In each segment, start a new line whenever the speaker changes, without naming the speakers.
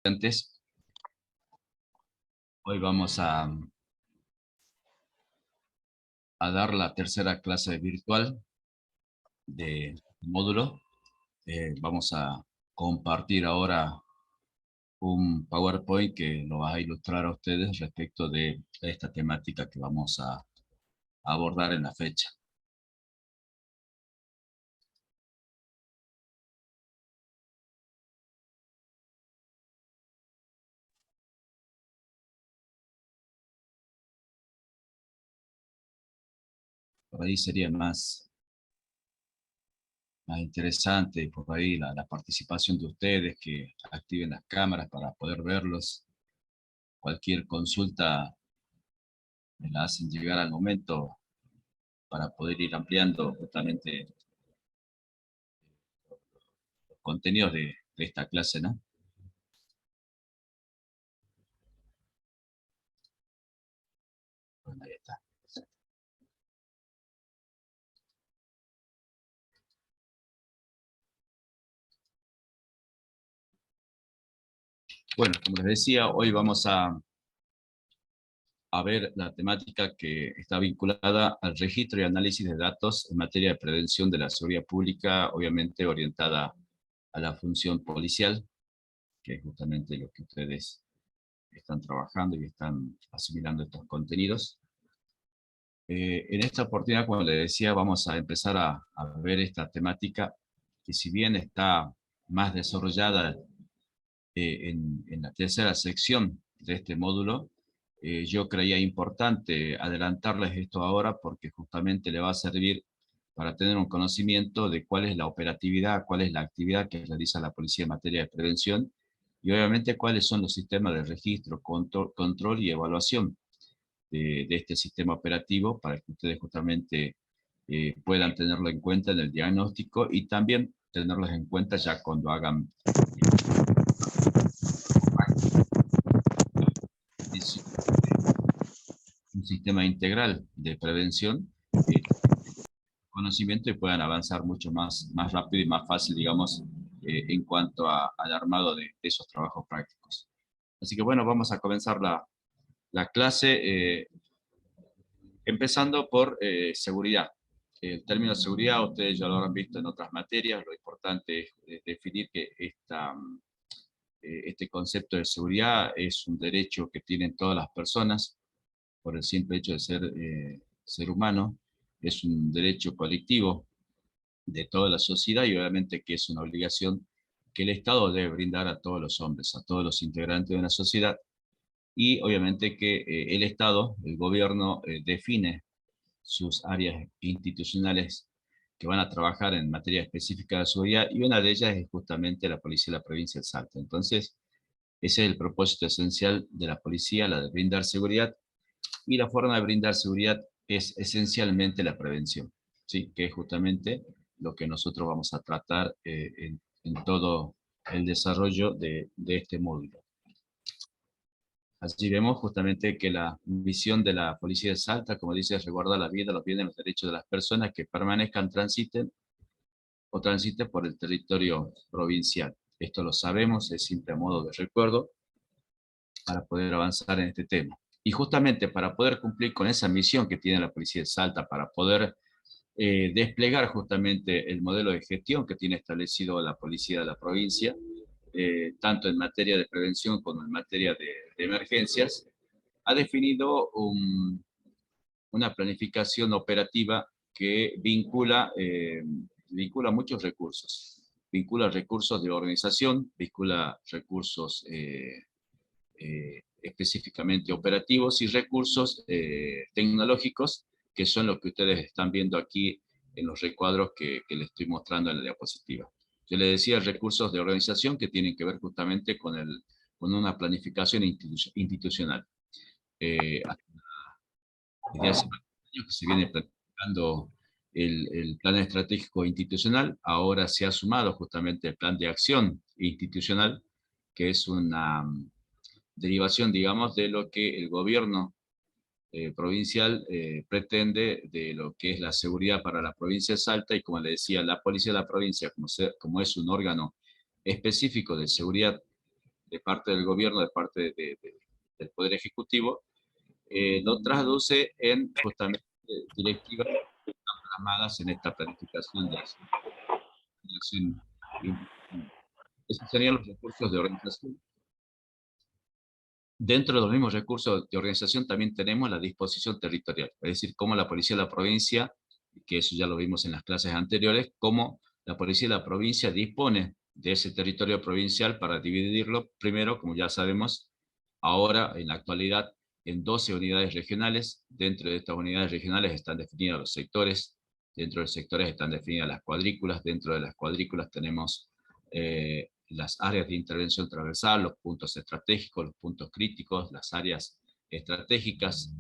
Antes, hoy vamos a dar la tercera clase virtual de módulo. Vamos a compartir ahora un PowerPoint que lo va a ilustrar a ustedes respecto de esta temática que vamos a abordar en la fecha. Por ahí sería más interesante, por ahí la participación de ustedes, que activen las cámaras para poder verlos. Cualquier consulta me la hacen llegar al momento para poder ir ampliando justamente los contenidos de esta clase, ¿no? Bueno, ahí está. Bueno, como les decía, hoy vamos a ver la temática que está vinculada al registro y análisis de datos en materia de prevención de la seguridad pública, obviamente orientada a la función policial, que es justamente lo que ustedes están trabajando y están asimilando estos contenidos. En esta oportunidad, como les decía, vamos a empezar a ver esta temática que, si bien está más desarrollada en la tercera sección de este módulo, yo creía importante adelantarles esto ahora porque justamente le va a servir para tener un conocimiento de cuál es la operatividad, cuál es la actividad que realiza la policía en materia de prevención y obviamente cuáles son los sistemas de registro, control y evaluación de este sistema operativo para que ustedes justamente puedan tenerlo en cuenta en el diagnóstico y también tenerlos en cuenta ya cuando hagan un sistema integral de prevención, conocimiento, y puedan avanzar mucho más rápido y más fácil, digamos, en cuanto al armado de esos trabajos prácticos. Así que bueno, vamos a comenzar la clase, empezando por seguridad. El término seguridad ustedes ya lo habrán visto en otras materias. Lo importante es definir que este concepto de seguridad es un derecho que tienen todas las personas por el simple hecho de ser humano. Es un derecho colectivo de toda la sociedad y obviamente que es una obligación que el Estado debe brindar a todos los hombres, a todos los integrantes de una sociedad, y obviamente que el Estado, el gobierno, define sus áreas institucionales que van a trabajar en materia específica de seguridad, y una de ellas es justamente la policía de la provincia de Salta. Entonces, ese es el propósito esencial de la policía, la de brindar seguridad, y la forma de brindar seguridad es esencialmente la prevención, ¿sí? Que es justamente lo que nosotros vamos a tratar en todo el desarrollo de este módulo. Allí vemos justamente que la misión de la Policía de Salta, como dice, es resguardar la vida, los bienes y los derechos de las personas que permanezcan, transiten por el territorio provincial. Esto lo sabemos, es simple a modo de recuerdo para poder avanzar en este tema. Y justamente para poder cumplir con esa misión que tiene la Policía de Salta, para poder desplegar justamente el modelo de gestión que tiene establecido la Policía de la provincia, tanto en materia de prevención como en materia de emergencias, ha definido una planificación operativa que vincula muchos recursos. Vincula recursos de organización, vincula recursos específicamente operativos y recursos tecnológicos, que son los que ustedes están viendo aquí en los recuadros que les estoy mostrando en la diapositiva. Yo les decía recursos de organización que tienen que ver justamente con una planificación institucional. Desde hace años que se viene planificando el plan estratégico institucional. Ahora se ha sumado justamente el plan de acción institucional, que es una derivación, digamos, de lo que el gobierno provincial pretende de lo que es la seguridad para la provincia de Salta. Y como le decía, la Policía de la provincia, como es un órgano específico de seguridad de parte del gobierno, de parte del Poder Ejecutivo, lo traduce en justamente directivas plasmadas en esta planificación de acción. Esos serían los recursos de organización. Dentro de los mismos recursos de organización también tenemos la disposición territorial, es decir, cómo la policía de la provincia, que eso ya lo vimos en las clases anteriores, cómo la policía de la provincia dispone de ese territorio provincial para dividirlo, primero, como ya sabemos, ahora en la actualidad, en 12 unidades regionales. Dentro de estas unidades regionales están definidos los sectores, dentro de los sectores están definidas las cuadrículas, dentro de las cuadrículas tenemos las áreas de intervención transversal, los puntos estratégicos, los puntos críticos, las áreas estratégicas,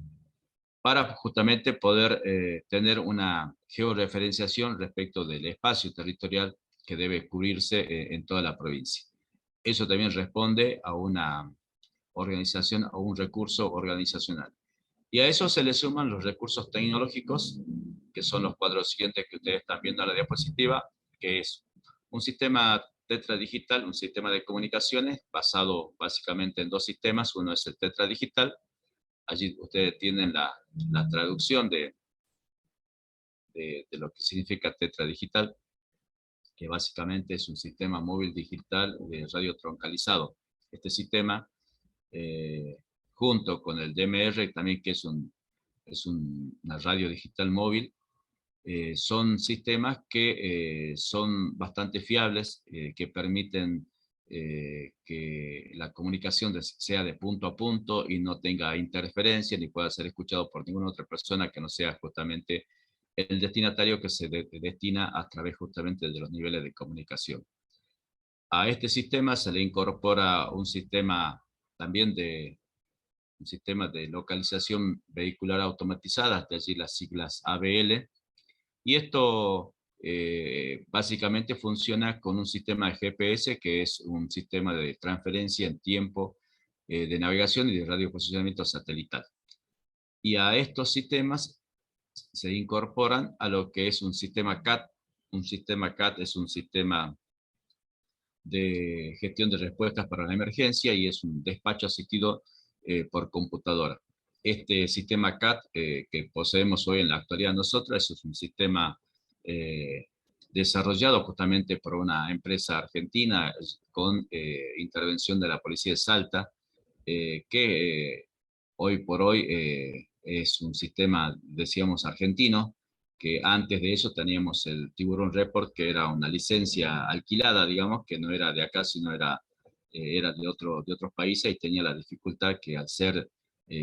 para justamente poder tener una georreferenciación respecto del espacio territorial que debe cubrirse en toda la provincia. Eso también responde a una organización, a un recurso organizacional. Y a eso se le suman los recursos tecnológicos, que son los cuadros siguientes que ustedes están viendo en la diapositiva, que es un sistema tetradigital, un sistema de comunicaciones basado básicamente en dos sistemas. Uno es el tetradigital. Allí ustedes tienen la traducción de lo que significa tetradigital, que básicamente es un sistema móvil digital de radio troncalizado. Este sistema, junto con el DMR, también que es una radio digital móvil, son sistemas que son bastante fiables, que permiten que la comunicación sea de punto a punto y no tenga interferencia ni pueda ser escuchado por ninguna otra persona que no sea justamente el destinatario que se destina a través justamente de los niveles de comunicación. A este sistema se le incorpora un sistema también un sistema de localización vehicular automatizada, de allí las siglas ABL, y esto básicamente funciona con un sistema de GPS, que es un sistema de transferencia en tiempo de navegación y de radioposicionamiento satelital. Y a estos sistemas se incorporan a lo que es un sistema CAT. Un sistema CAT es un sistema de gestión de respuestas para la emergencia y es un despacho asistido por computadora. Este sistema CAT que poseemos hoy en la actualidad nosotros es un sistema desarrollado justamente por una empresa argentina con intervención de la policía de Salta, que hoy por hoy es un sistema, decíamos, argentino, que antes de eso teníamos el Tiburón Report, que era una licencia alquilada, digamos, que no era de acá, sino era de otros países, y tenía la dificultad que al ser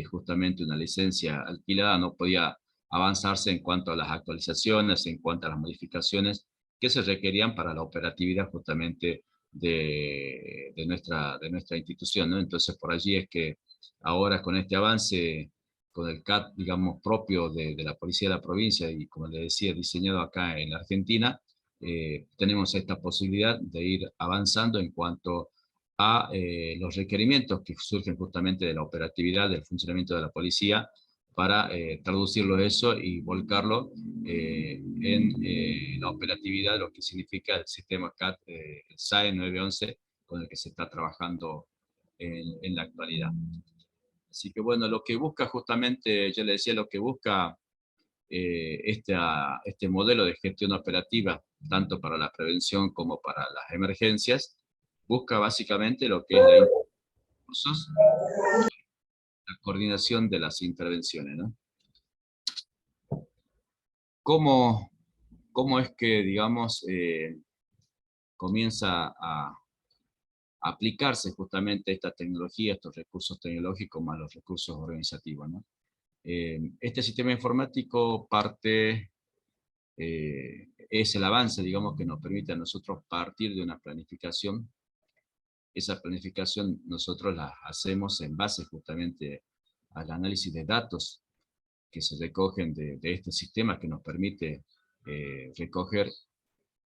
justamente una licencia alquilada no podía avanzarse en cuanto a las actualizaciones, en cuanto a las modificaciones que se requerían para la operatividad justamente de nuestra institución, ¿no? Entonces por allí es que ahora con este avance, con el CAT, digamos, propio de la Policía de la Provincia y, como les decía, diseñado acá en la Argentina, tenemos esta posibilidad de ir avanzando en cuanto a los requerimientos que surgen justamente de la operatividad, del funcionamiento de la policía, para traducirlo eso y volcarlo en la operatividad de lo que significa el sistema CAT, el SAE 911, con el que se está trabajando en la actualidad. Así que bueno, lo que busca justamente, yo le decía, lo que busca este modelo de gestión operativa, tanto para la prevención como para las emergencias, busca básicamente lo que es la recursos, la coordinación de las intervenciones, ¿no? ¿Cómo, cómo es que, digamos, comienza a aplicarse justamente esta tecnología, estos recursos tecnológicos más los recursos organizativos, ¿no? Este sistema informático es el avance, digamos, que nos permite a nosotros partir de una planificación. Esa planificación nosotros la hacemos en base justamente al análisis de datos que se recogen de este sistema, que nos permite recoger,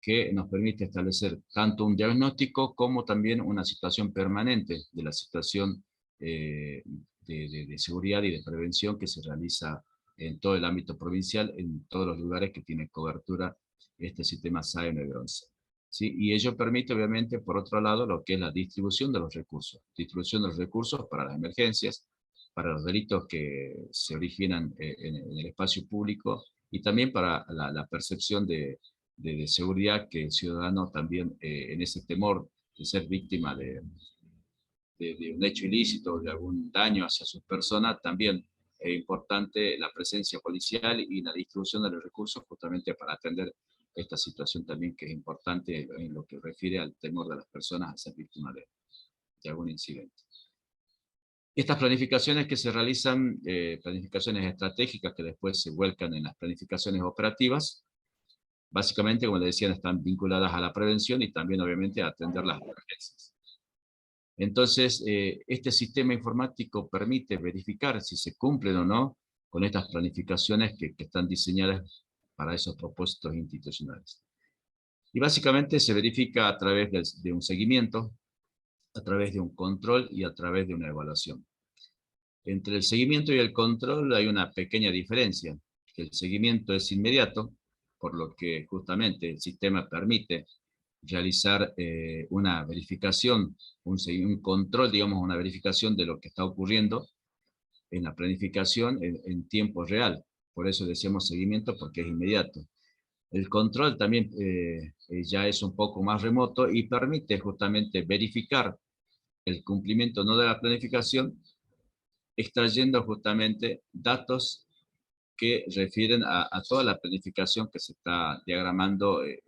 que nos permite establecer tanto un diagnóstico como también una situación permanente de la situación de seguridad y de prevención que se realiza en todo el ámbito provincial, en todos los lugares que tiene cobertura este sistema SAE 911. ¿sí? Y ello permite, obviamente, por otro lado, lo que es la distribución de los recursos. Distribución de los recursos para las emergencias, para los delitos que se originan en el espacio público y también para la percepción de seguridad que el ciudadano también en ese temor de ser víctima de un hecho ilícito, de algún daño hacia sus personas, también es importante la presencia policial y la distribución de los recursos justamente para atender esta situación también que es importante en lo que refiere al temor de las personas a ser víctimas de algún incidente. Estas planificaciones que se realizan, planificaciones estratégicas que después se vuelcan en las planificaciones operativas, básicamente, como le decían, están vinculadas a la prevención y también obviamente a atender las emergencias. Entonces, este sistema informático permite verificar si se cumplen o no con estas planificaciones que están diseñadas para esos propósitos institucionales. Y básicamente se verifica a través de un seguimiento, a través de un control y a través de una evaluación. Entre el seguimiento y el control hay una pequeña diferencia, que el seguimiento es inmediato, por lo que justamente el sistema permite realizar una verificación, un control, digamos, una verificación de lo que está ocurriendo en la planificación en tiempo real. Por eso decíamos seguimiento, porque es inmediato. El control también ya es un poco más remoto y permite justamente verificar el cumplimiento no de la planificación, extrayendo justamente datos que refieren a toda la planificación que se está diagramando en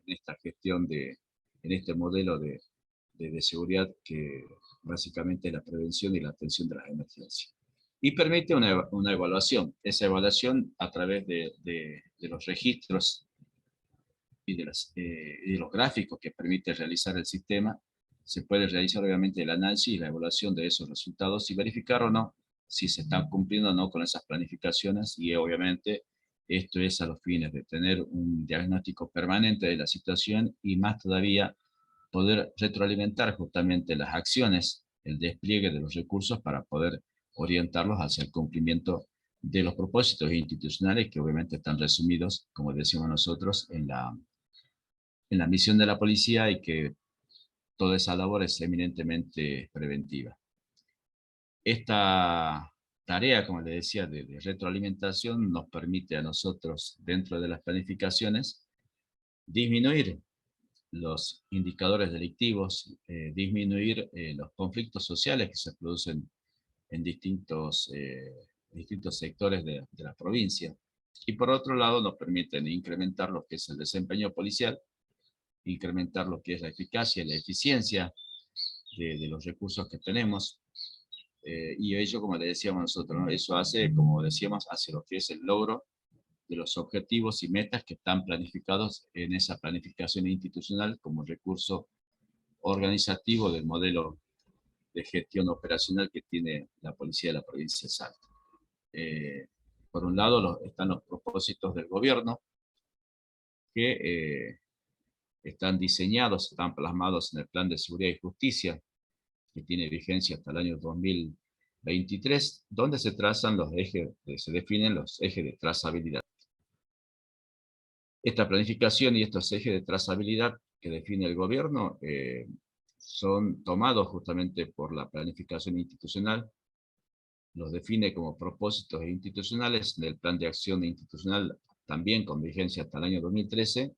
esta gestión en este modelo de seguridad que básicamente es la prevención y la atención de las emergencias. Y permite una evaluación, esa evaluación a través de los registros y de los gráficos que permite realizar el sistema, se puede realizar obviamente el análisis y la evaluación de esos resultados y verificar o no si se están cumpliendo o no con esas planificaciones y obviamente esto es a los fines de tener un diagnóstico permanente de la situación y más todavía poder retroalimentar justamente las acciones, el despliegue de los recursos para poder orientarlos hacia el cumplimiento de los propósitos institucionales que obviamente están resumidos, como decimos nosotros, en la misión de la policía y que toda esa labor es eminentemente preventiva. Esta tarea, como le decía, de retroalimentación nos permite a nosotros, dentro de las planificaciones, disminuir los indicadores delictivos, disminuir los conflictos sociales que se producen en distintos sectores de la provincia. Y por otro lado, nos permiten incrementar lo que es el desempeño policial, incrementar lo que es la eficacia y la eficiencia de los recursos que tenemos. Y ello, como le decíamos nosotros, ¿no? Eso hace, como decíamos, hace lo que es el logro de los objetivos y metas que están planificados en esa planificación institucional como recurso organizativo del modelo de gestión operacional que tiene la Policía de la Provincia de Salta. Por un lado están los propósitos del gobierno que están diseñados, están plasmados en el Plan de Seguridad y Justicia que tiene vigencia hasta el año 2023, donde se trazan los ejes, se definen los ejes de trazabilidad. Esta planificación y estos ejes de trazabilidad que define el gobierno son tomados justamente por la planificación institucional, los define como propósitos institucionales del Plan de Acción Institucional, también con vigencia hasta el año 2013,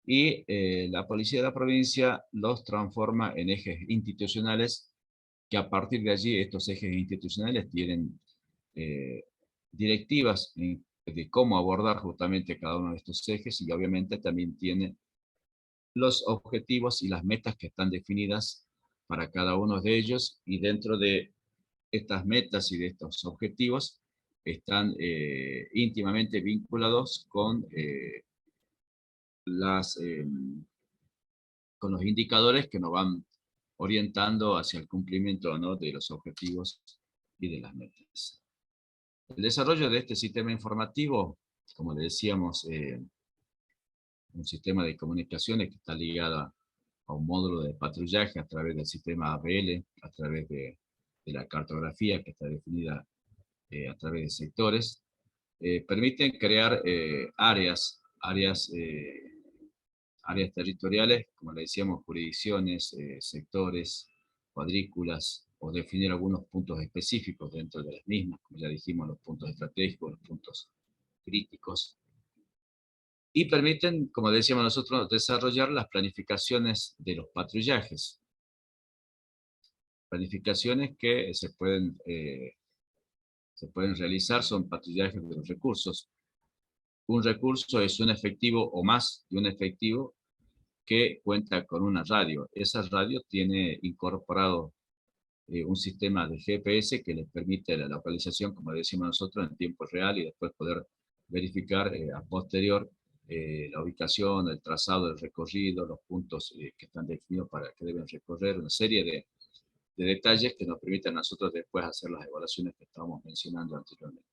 y la Policía de la Provincia los transforma en ejes institucionales, que a partir de allí estos ejes institucionales tienen directivas de cómo abordar justamente cada uno de estos ejes y obviamente también tiene los objetivos y las metas que están definidas para cada uno de ellos y dentro de estas metas y de estos objetivos están íntimamente vinculados las, eh, con los indicadores que nos van orientando hacia el cumplimiento, ¿no?, de los objetivos y de las metas. El desarrollo de este sistema informativo, como le decíamos, un sistema de comunicaciones que está ligado a un módulo de patrullaje a través del sistema ABL, a través de la cartografía que está definida a través de sectores, permiten crear áreas áreas territoriales, como le decíamos, jurisdicciones, sectores, cuadrículas, o definir algunos puntos específicos dentro de las mismas, como ya dijimos, los puntos estratégicos, los puntos críticos, y permiten, como decíamos nosotros, desarrollar las planificaciones de los patrullajes. Planificaciones que se pueden realizar, son patrullajes de los recursos. Un recurso es un efectivo o más de un efectivo que cuenta con una radio. Esa radio tiene incorporado un sistema de GPS que les permite la localización, como decimos nosotros, en tiempo real, y después poder verificar a posterior la ubicación, el trazado del recorrido, los puntos que están definidos para que deben recorrer, una serie de detalles que nos permiten a nosotros después hacer las evaluaciones que estábamos mencionando anteriormente.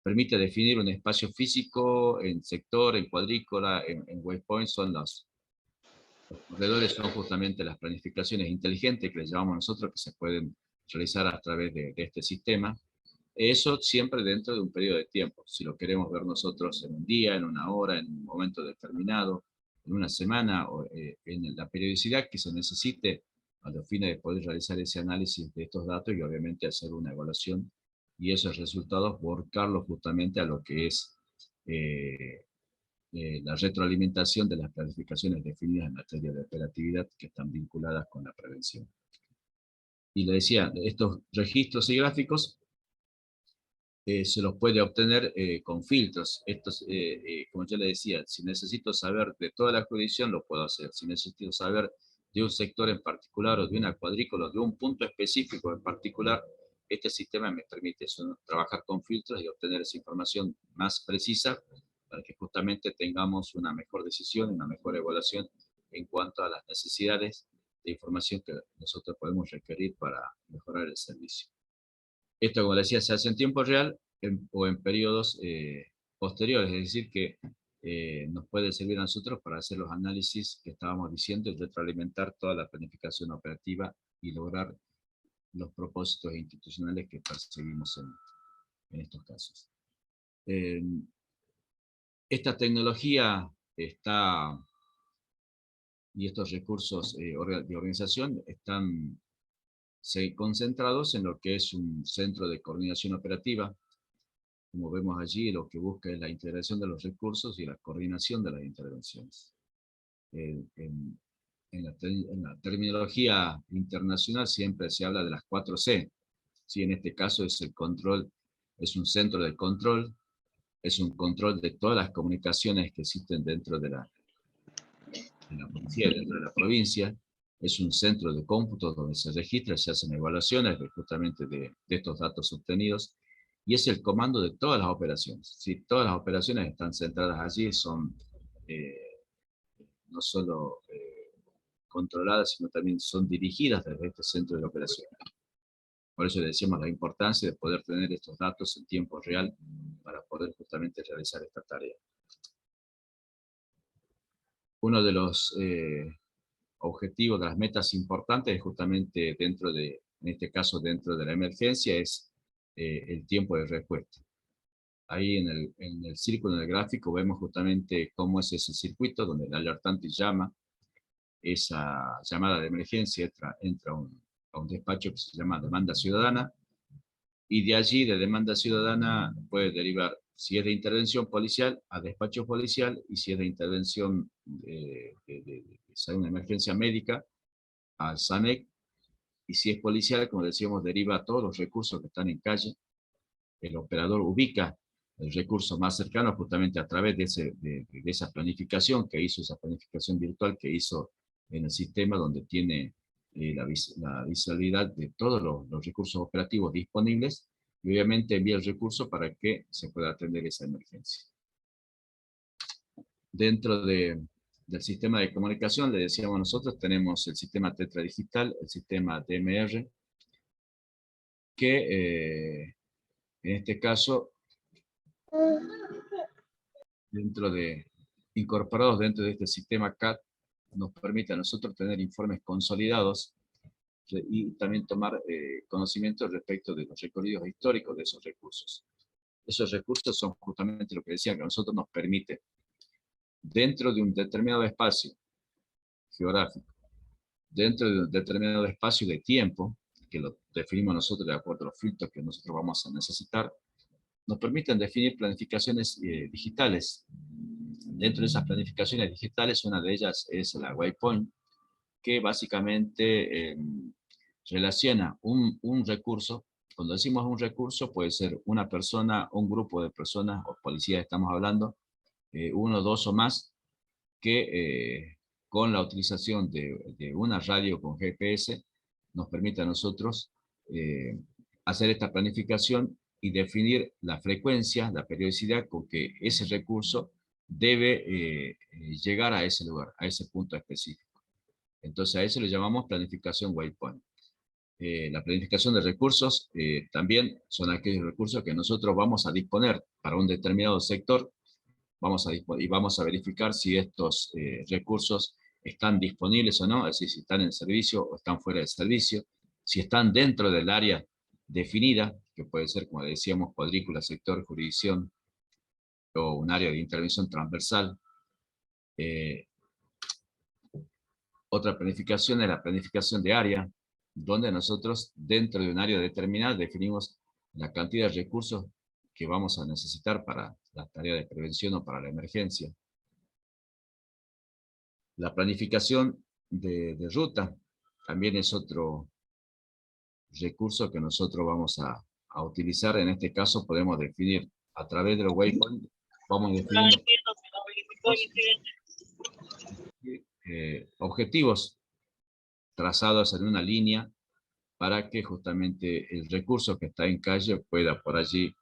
Permite definir un espacio físico en sector, en cuadrícula, en waypoint, son los corredores, son justamente las planificaciones inteligentes que les llamamos nosotros, que se pueden realizar a través de este sistema. Eso siempre dentro de un periodo de tiempo. Si lo queremos ver nosotros en un día, en una hora, en un momento determinado, en una semana, o en la periodicidad que se necesite a los fines de poder realizar ese análisis de estos datos y obviamente hacer una evaluación y esos resultados volcarlos justamente a lo que es la retroalimentación de las planificaciones definidas en materia de operatividad que están vinculadas con la prevención. Y le decía, estos registros y gráficos se los puede obtener con filtros. Estos, como yo le decía, si necesito saber de toda la jurisdicción, lo puedo hacer. Si necesito saber de un sector en particular o de una cuadrícula, de un punto específico en particular, este sistema me permite eso, trabajar con filtros y obtener esa información más precisa para que justamente tengamos una mejor decisión, una mejor evaluación en cuanto a las necesidades de información que nosotros podemos requerir para mejorar el servicio. Esto, como decía, se hace en tiempo real o en periodos posteriores, es decir, que nos puede servir a nosotros para hacer los análisis que estábamos diciendo y retroalimentar toda la planificación operativa y lograr los propósitos institucionales que perseguimos en estos casos. Esta tecnología está, y estos recursos de organización están concentrados en lo que es un centro de coordinación operativa. Como vemos allí, lo que busca es la integración de los recursos y la coordinación de las intervenciones. En la terminología internacional siempre se habla de las 4C. ¿Sí? En este caso es el control, es un centro de control, es un control de todas las comunicaciones que existen dentro de la policía, dentro de la provincia. Es un centro de cómputo donde se registra, se hacen evaluaciones justamente de estos datos obtenidos, y es el comando de todas las operaciones. ¿Sí? Todas las operaciones están centradas allí, son no solo controladas, sino también son dirigidas desde este centro de operaciones. Por eso le decíamos la importancia de poder tener estos datos en tiempo real para poder justamente realizar esta tarea. Uno de los objetivos, de las metas importantes, justamente dentro de, en este caso dentro de la emergencia, es el tiempo de respuesta. Ahí en el círculo, en el gráfico, vemos justamente cómo es ese circuito donde el alertante llama, esa llamada de emergencia entra a un despacho que se llama demanda ciudadana, y de allí, de demanda ciudadana, puede derivar, si es de intervención policial, a despacho policial, y si es de intervención una emergencia médica, al SANEC, y si es policial, como decíamos, deriva a todos los recursos que están en calle. El operador ubica el recurso más cercano justamente a través de esa planificación que hizo, esa planificación virtual que hizo en el sistema, donde tiene la visualidad de todos los recursos operativos disponibles, y obviamente envía el recurso para que se pueda atender esa emergencia. Dentro del sistema de comunicación, le decíamos nosotros, tenemos el sistema tetradigital, el sistema DMR, que en este caso, incorporados dentro de este sistema CAT, nos permite a nosotros tener informes consolidados y también tomar conocimiento respecto de los recorridos históricos de esos recursos. Esos recursos son justamente lo que decía, que a nosotros nos permite dentro de un determinado espacio geográfico, dentro de un determinado espacio de tiempo, que lo definimos nosotros de acuerdo a los filtros que nosotros vamos a necesitar, nos permiten definir planificaciones digitales. Dentro de esas planificaciones digitales, una de ellas es la Waypoint, que básicamente relaciona un recurso. Cuando decimos un recurso, puede ser una persona, un grupo de personas, o policías estamos hablando, uno, dos o más, que con la utilización de una radio con GPS nos permite a nosotros hacer esta planificación y definir la frecuencia, la periodicidad con que ese recurso debe llegar a ese lugar, a ese punto específico. Entonces a eso le llamamos planificación waypoint. La planificación de recursos también son aquellos recursos que nosotros vamos a disponer para un determinado sector. Vamos a verificar si estos recursos están disponibles o no, es decir, si están en servicio o están fuera de servicio, si están dentro del área definida, que puede ser, como decíamos, cuadrícula, sector, jurisdicción, o un área de intervención transversal. Otra planificación es la planificación de área, donde nosotros dentro de un área determinada definimos la cantidad de recursos que vamos a necesitar para la tarea de prevención o para la emergencia. La planificación de ruta también es otro recurso que nosotros vamos a utilizar. En este caso podemos definir a través de los waypoints, vamos definiendo objetivos trazados en una línea para que justamente el recurso que está en calle pueda por allí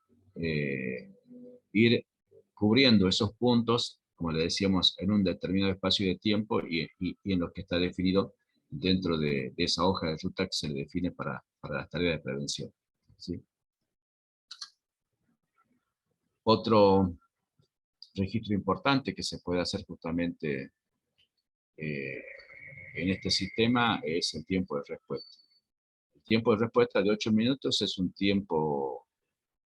ir cubriendo esos puntos, como le decíamos, en un determinado espacio de tiempo y en lo que está definido dentro de esa hoja de ruta que se le define para las tareas de prevención. ¿Sí? Otro registro importante que se puede hacer justamente en este sistema es el tiempo de respuesta. El tiempo de respuesta de 8 minutos es un tiempo,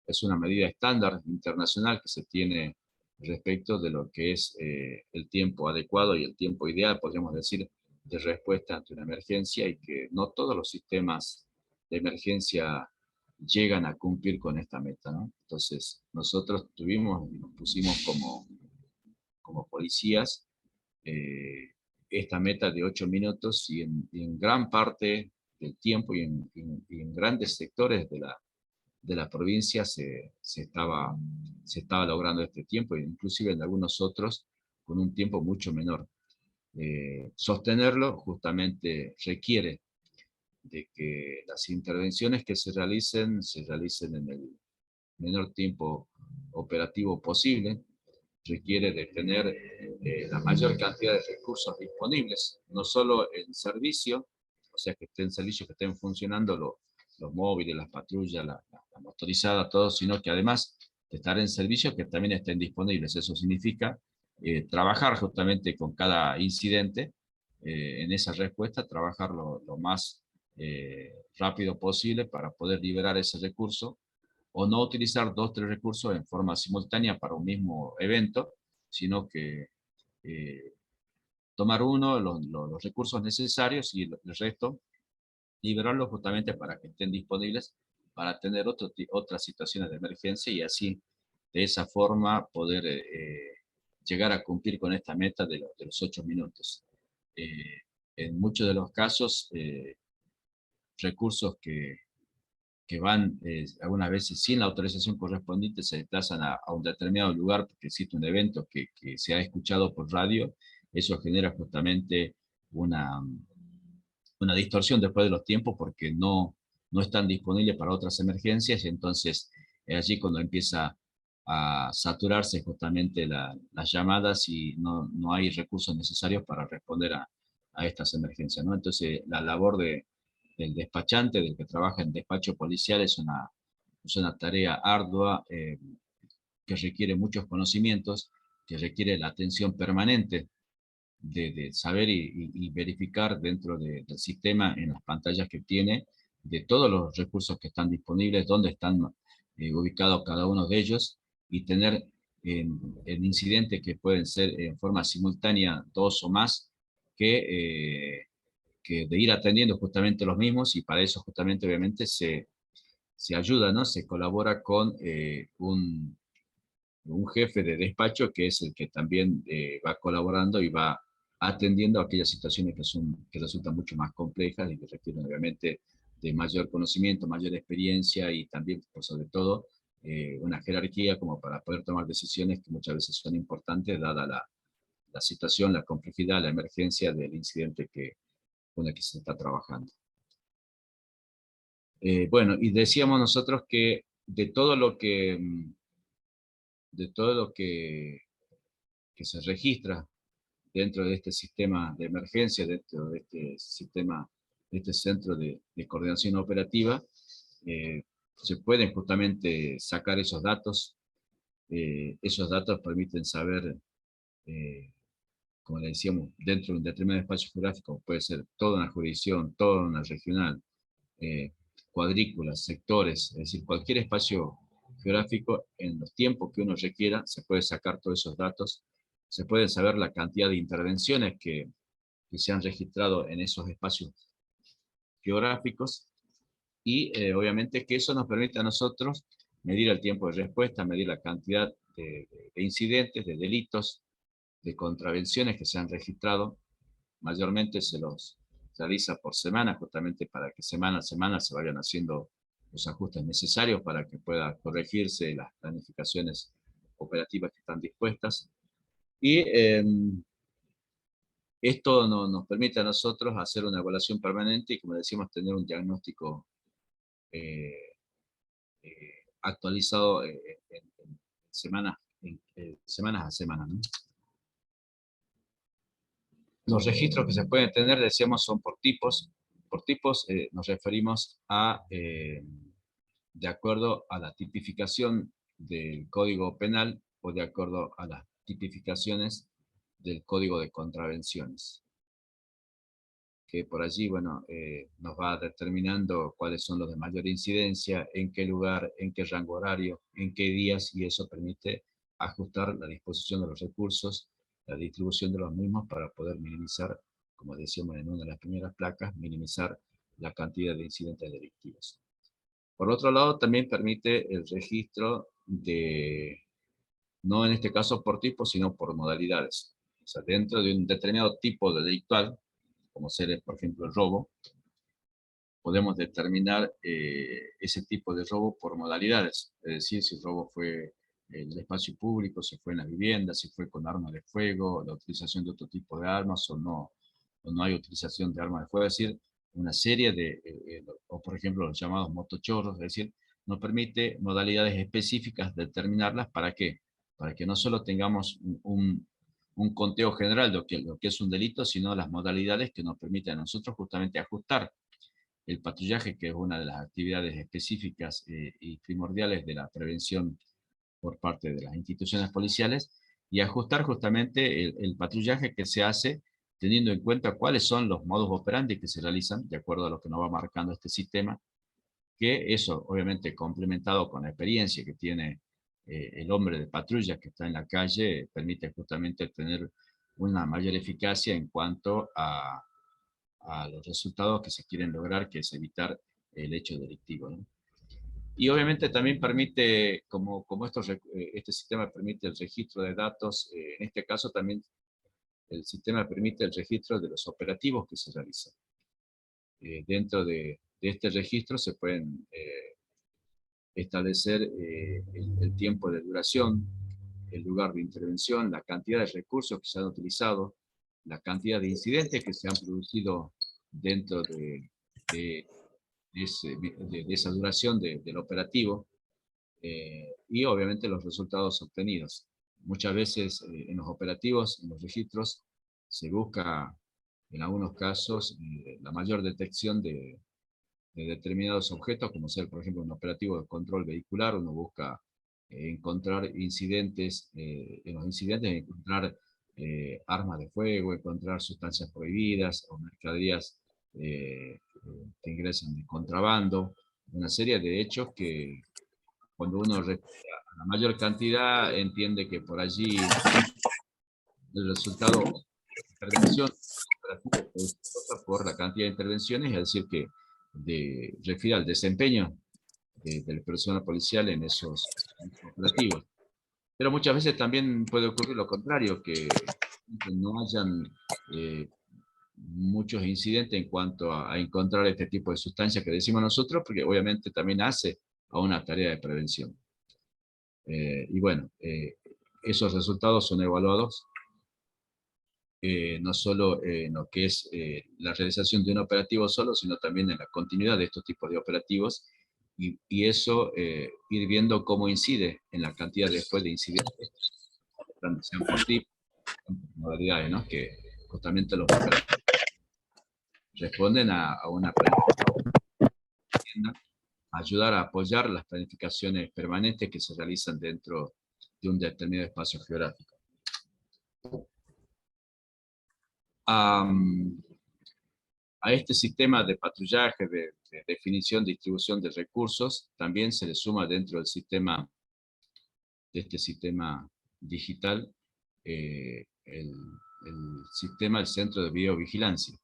es una medida estándar internacional que se tiene respecto de lo que es el tiempo adecuado y el tiempo ideal, podríamos decir, de respuesta ante una emergencia, y que no todos los sistemas de emergencia llegan a cumplir con esta meta, ¿no? Entonces, nosotros tuvimos y nos pusimos como policías esta meta de 8 minutos y en gran parte del tiempo y en grandes sectores de la provincia se estaba logrando este tiempo, e inclusive en algunos otros con un tiempo mucho menor. Sostenerlo justamente requiere de que las intervenciones que se realicen en el menor tiempo operativo posible, requiere de tener la mayor cantidad de recursos disponibles, no solo en servicio, o sea, que estén en servicio, que estén funcionando los móviles, las patrullas, la motorizada, todo, sino que además de estar en servicio, que también estén disponibles. Eso significa trabajar justamente con cada incidente en esa respuesta, trabajar lo más rápido posible para poder liberar ese recurso, o no utilizar 2 o 3 recursos en forma simultánea para un mismo evento, sino que tomar los recursos necesarios y el resto liberarlos justamente para que estén disponibles para tener otras situaciones de emergencia, y así de esa forma poder llegar a cumplir con esta meta de los 8 minutos. En muchos de los casos, recursos que van algunas veces sin la autorización correspondiente se desplazan a un determinado lugar porque existe un evento que se ha escuchado por radio. Eso genera justamente una distorsión después de los tiempos porque no están disponibles para otras emergencias, y entonces es allí cuando empieza a saturarse justamente las llamadas y no hay recursos necesarios para responder a estas emergencias, ¿no? Entonces la labor del despachante, del que trabaja en despacho policial, es una tarea ardua que requiere muchos conocimientos, que requiere la atención permanente de saber y verificar dentro del sistema, en las pantallas que tiene, de todos los recursos que están disponibles, dónde están ubicados cada uno de ellos, y tener en incidentes que pueden ser en forma simultánea 2 o más, que de ir atendiendo justamente los mismos, y para eso justamente obviamente se ayuda, ¿no? Se colabora con un jefe de despacho que es el que también va colaborando y va atendiendo aquellas situaciones que resultan mucho más complejas y que requieren obviamente de mayor conocimiento, mayor experiencia y también, por sobre todo, una jerarquía como para poder tomar decisiones que muchas veces son importantes dada la situación, la complejidad, la emergencia del incidente con el que se está trabajando. Bueno, y decíamos nosotros que de todo lo que, de todo lo que se registra dentro de este sistema de emergencia, dentro de este sistema, de este centro de coordinación operativa, se pueden justamente sacar esos datos. Esos datos permiten saber, eh, como le decíamos, dentro de un determinado espacio geográfico, puede ser toda una jurisdicción, toda una regional, eh, cuadrículas, sectores, es decir, cualquier espacio geográfico, en los tiempos que uno requiera, se puede sacar todos esos datos, se puede saber la cantidad de intervenciones que se han registrado en esos espacios geográficos, y obviamente que eso nos permite a nosotros medir el tiempo de respuesta, medir la cantidad de incidentes, de delitos, de contravenciones que se han registrado. Mayormente se los realiza por semana, justamente para que semana a semana se vayan haciendo los ajustes necesarios para que pueda corregirse las planificaciones operativas que están dispuestas. Y esto nos permite a nosotros hacer una evaluación permanente y, como decimos, tener un diagnóstico eh, actualizado en semanas, semanas a semanas, ¿no? Los registros que se pueden tener, decíamos, son por tipos. Por tipos nos referimos a, de acuerdo a la tipificación del Código Penal o de acuerdo a las tipificaciones del Código de Contravenciones, que por allí, bueno, nos va determinando cuáles son los de mayor incidencia, en qué lugar, en qué rango horario, en qué días, y eso permite ajustar la disposición de los recursos, la distribución de los mismos para poder minimizar, como decíamos en una de las primeras placas, minimizar la cantidad de incidentes delictivos. Por otro lado, también permite el registro de, no en este caso por tipo, sino por modalidades. O sea, dentro de un determinado tipo de delictual, como ser, por ejemplo, el robo, podemos determinar ese tipo de robo por modalidades. Es decir, si el robo fue en el espacio público, si fue en la vivienda, si fue con arma de fuego, la utilización de otro tipo de armas o no hay utilización de armas de fuego. Es decir, una serie o por ejemplo los llamados motochorros, es decir, nos permite modalidades específicas determinarlas. ¿Para qué? Para que no solo tengamos un conteo general de lo que es un delito, sino las modalidades que nos permiten a nosotros justamente ajustar el patrullaje, que es una de las actividades específicas y primordiales de la prevención por parte de las instituciones policiales, y ajustar justamente el patrullaje que se hace teniendo en cuenta cuáles son los modus operandi que se realizan de acuerdo a lo que nos va marcando este sistema, que eso obviamente complementado con la experiencia que tiene el hombre de patrulla que está en la calle, permite justamente tener una mayor eficacia en cuanto a los resultados que se quieren lograr, que es evitar el hecho delictivo, ¿no? Y obviamente también permite, como este sistema permite el registro de datos, en este caso también el sistema permite el registro de los operativos que se realizan. Dentro de este registro se pueden establecer el tiempo de duración, el lugar de intervención, la cantidad de recursos que se han utilizado, la cantidad de incidentes que se han producido dentro de, de esa duración del operativo, y obviamente los resultados obtenidos. Muchas veces en los operativos, en los registros, se busca en algunos casos la mayor detección de determinados objetos, como ser, por ejemplo, un operativo de control vehicular. Uno busca encontrar incidentes, en los incidentes encontrar armas de fuego, encontrar sustancias prohibidas o mercaderías que ingresan de contrabando, una serie de hechos que cuando uno refiere a la mayor cantidad entiende que por allí el resultado de intervención operativo es por la cantidad de intervenciones, es decir, que refiere al desempeño del personal policial en esos operativos. Pero muchas veces también puede ocurrir lo contrario, que no hayan muchos incidentes en cuanto a encontrar este tipo de sustancias que decimos nosotros, porque obviamente también hace a una tarea de prevención. Y bueno, esos resultados son evaluados no solo en lo que es la realización de un operativo solo, sino también en la continuidad de estos tipos de operativos, y eso ir viendo cómo incide en la cantidad después de incidentes, tanto sean por tipo, por modalidades, ¿no? Que justamente los operativos responden a una planificación, ayudar a apoyar las planificaciones permanentes que se realizan dentro de un determinado espacio geográfico. A este sistema de patrullaje, de definición, distribución de recursos, también se le suma dentro del sistema, de este sistema digital, el sistema, el centro de videovigilancia.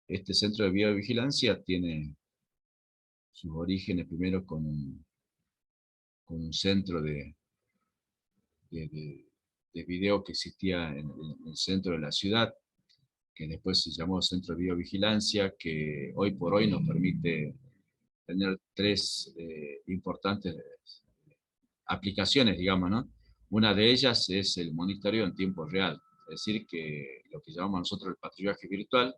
Este centro de videovigilancia tiene sus orígenes primero con un centro de video que existía en el centro de la ciudad, que después se llamó Centro de Videovigilancia, que hoy por hoy nos permite tener tres importantes aplicaciones, digamos, ¿no? Una de ellas es el monitoreo en tiempo real, es decir, que lo que llamamos nosotros el patrullaje virtual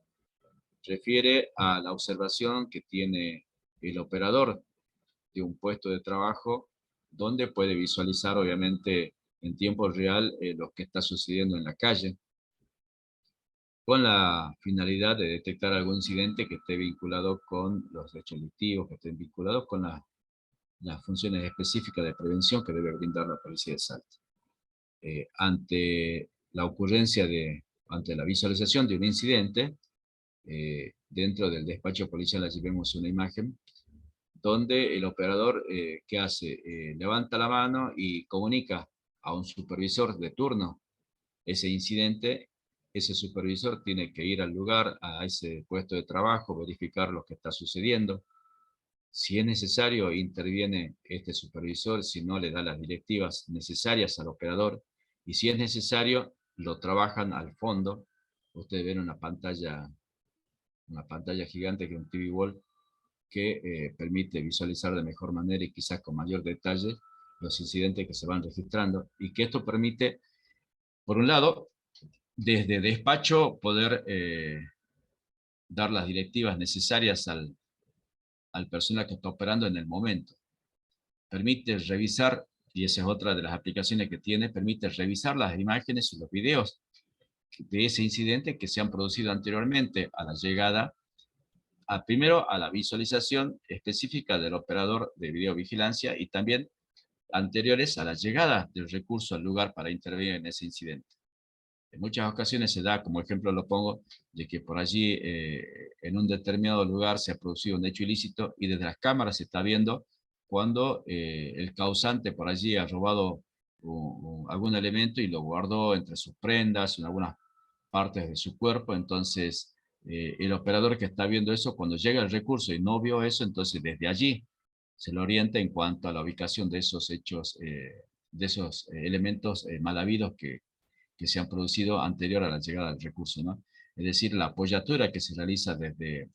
refiere a la observación que tiene el operador de un puesto de trabajo, donde puede visualizar, obviamente, en tiempo real lo que está sucediendo en la calle, con la finalidad de detectar algún incidente que esté vinculado con los hechos delictivos, que estén vinculados con las funciones específicas de prevención que debe brindar la Policía de Salta. Ante la ocurrencia ante la visualización de un incidente, dentro del despacho policial allí vemos una imagen donde el operador, ¿qué hace? Levanta la mano y comunica a un supervisor de turno ese incidente. Ese supervisor tiene que ir al lugar, a ese puesto de trabajo, verificar lo que está sucediendo. Si es necesario, interviene este supervisor, si no le da las directivas necesarias al operador, y si es necesario, lo trabajan al fondo. Ustedes ven una pantalla gigante que es un TV Wall, que permite visualizar de mejor manera y quizás con mayor detalle los incidentes que se van registrando, y que esto permite, por un lado, desde despacho poder dar las directivas necesarias al personal que está operando en el momento. Permite revisar, y esa es otra de las aplicaciones que tiene, permite revisar las imágenes y los videos de ese incidente que se han producido anteriormente a la llegada, primero a la visualización específica del operador de videovigilancia, y también anteriores a la llegada del recurso al lugar para intervenir en ese incidente. En muchas ocasiones se da, como ejemplo lo pongo, de que por allí en un determinado lugar se ha producido un hecho ilícito y desde las cámaras se está viendo cuando el causante por allí ha robado algún elemento y lo guardó entre sus prendas, en algunas partes de su cuerpo. Entonces el operador que está viendo eso, cuando llega el recurso y no vio eso, entonces desde allí se le orienta en cuanto a la ubicación de esos hechos, de esos elementos mal habidos que se han producido anterior a la llegada del recurso, ¿no? Es decir, la apoyatura que se realiza desde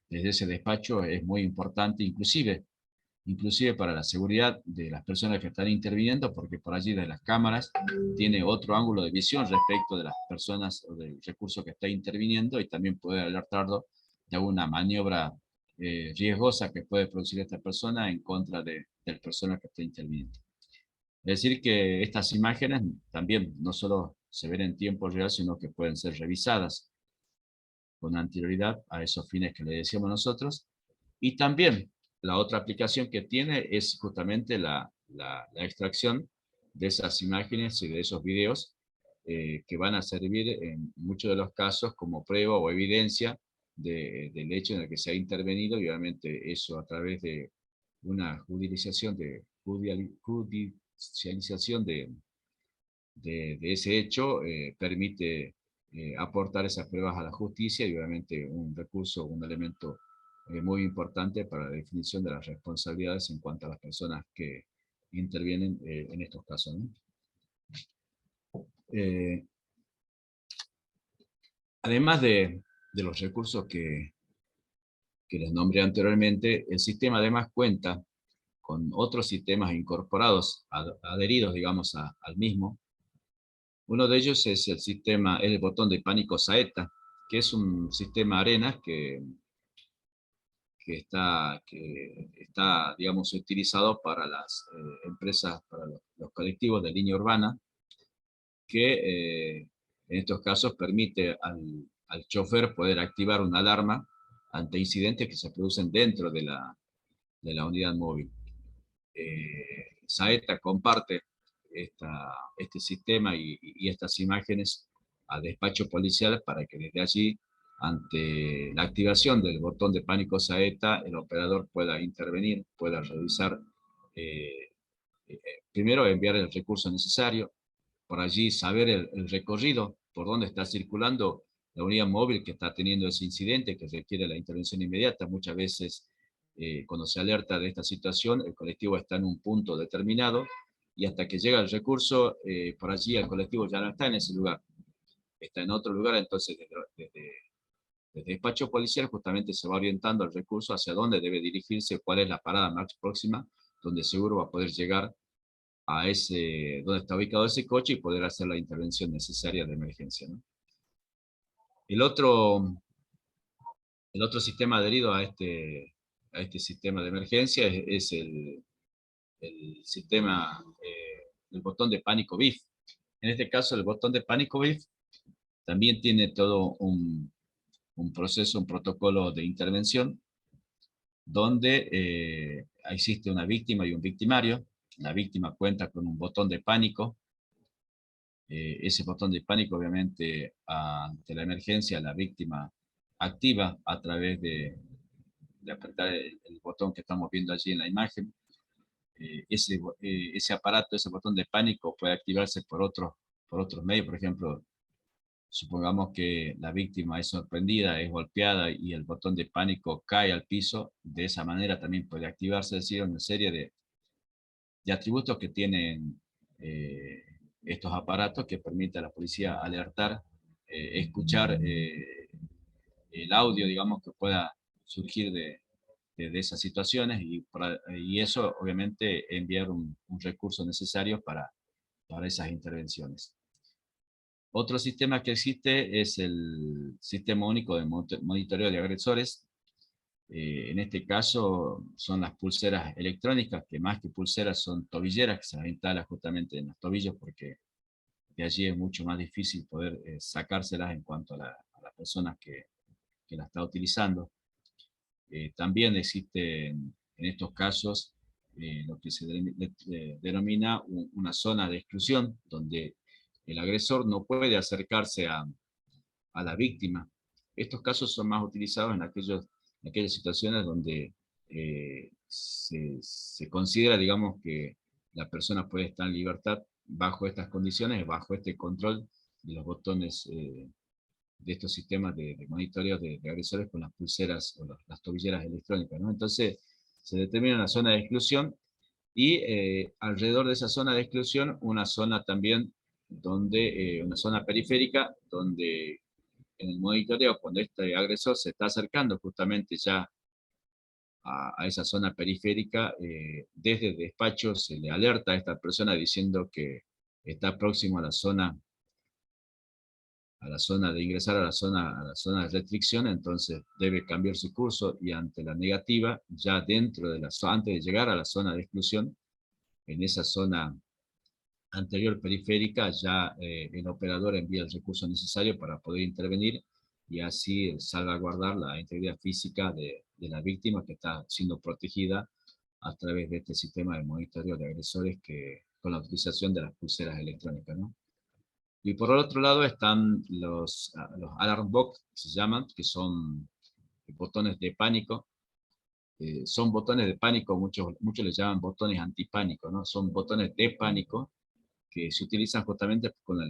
ese despacho es muy importante, inclusive para la seguridad de las personas que están interviniendo, porque por allí de las cámaras tiene otro ángulo de visión respecto de las personas o del recurso que está interviniendo, y también puede alertarlo de alguna maniobra riesgosa que puede producir esta persona en contra del personal que está interviniendo. Es decir, que estas imágenes también no solo se ven en tiempo real, sino que pueden ser revisadas con anterioridad a esos fines que le decíamos nosotros. Y también la otra aplicación que tiene es justamente la extracción de esas imágenes y de esos videos que van a servir en muchos de los casos como prueba o evidencia del hecho en el que se ha intervenido, y obviamente eso a través de una judicialización socialización de ese hecho permite aportar esas pruebas a la justicia y obviamente un recurso, un elemento muy importante para la definición de las responsabilidades en cuanto a las personas que intervienen en estos casos, ¿no? Además de los recursos que les nombré anteriormente, el sistema además cuenta con otros sistemas incorporados, adheridos, digamos, al mismo. Uno de ellos es el botón de pánico Saeta, que es un sistema ARENA que está, digamos, utilizado para las empresas, para los colectivos de línea urbana, que en estos casos permite al chofer poder activar una alarma ante incidentes que se producen dentro de la unidad móvil. Saeta comparte este sistema y estas imágenes a despacho policial para que desde allí, ante la activación del botón de pánico Saeta, el operador pueda intervenir, pueda revisar, eh, primero enviar el recurso necesario, por allí saber el recorrido, por dónde está circulando la unidad móvil que está teniendo ese incidente, que requiere la intervención inmediata. Muchas veces, cuando se alerta de esta situación, el colectivo está en un punto determinado, y hasta que llega el recurso, por allí el colectivo ya no está en ese lugar, está en otro lugar. Entonces desde despacho policial justamente se va orientando el recurso hacia dónde debe dirigirse, cuál es la parada más próxima, donde seguro va a poder llegar a donde está ubicado ese coche y poder hacer la intervención necesaria de emergencia, ¿no? El otro, el otro sistema adherido a este sistema de emergencia es el sistema, el botón de pánico BIF. En este caso, el botón de pánico BIF también tiene todo un proceso, un protocolo de intervención, donde existe una víctima y un victimario. La víctima cuenta con un botón de pánico. Ese botón de pánico, obviamente, ante la emergencia, la víctima activa a través de apretar el botón que estamos viendo allí en la imagen. Ese aparato, ese botón de pánico puede activarse por otros medios. Por ejemplo, supongamos que la víctima es sorprendida, es golpeada y el botón de pánico cae al piso. De esa manera también puede activarse, es decir, una serie de atributos que tienen estos aparatos que permiten a la policía alertar, escuchar el audio, digamos, que pueda surgir de esas situaciones, y eso obviamente enviar un recurso necesario para esas intervenciones. Otro sistema que existe es el Sistema Único de Monitoreo de Agresores. En este caso son las pulseras electrónicas, que más que pulseras son tobilleras, que se las instala justamente en los tobillos, porque de allí es mucho más difícil poder sacárselas en cuanto a las personas que la está utilizando. También existe en estos casos lo que se denomina una zona de exclusión, donde el agresor no puede acercarse a la víctima. Estos casos son más utilizados en aquellas situaciones donde se considera, digamos, que la persona puede estar en libertad bajo estas condiciones, bajo este control de los botones de estos sistemas de monitoreo de agresores con las pulseras o las tobilleras electrónicas, ¿no? Entonces se determina una zona de exclusión, y alrededor de esa zona de exclusión una zona también una zona periférica, donde en el monitoreo, cuando este agresor se está acercando justamente ya a esa zona periférica, desde el despacho se le alerta a esta persona diciendo que está próximo a la zona de ingresar a la zona de restricción. Entonces debe cambiar su curso, y ante la negativa, ya antes de llegar a la zona de exclusión, en esa zona anterior periférica, ya el operador envía el recurso necesario para poder intervenir y así salvaguardar la integridad física de la víctima, que está siendo protegida a través de este sistema de monitoreo de agresores, con la utilización de las pulseras electrónicas, ¿no? Y por el otro lado están los alarm box, que se llaman, que son botones de pánico, son botones de pánico, muchos les llaman botones antipánico, ¿no? Son botones de pánico que se utilizan justamente con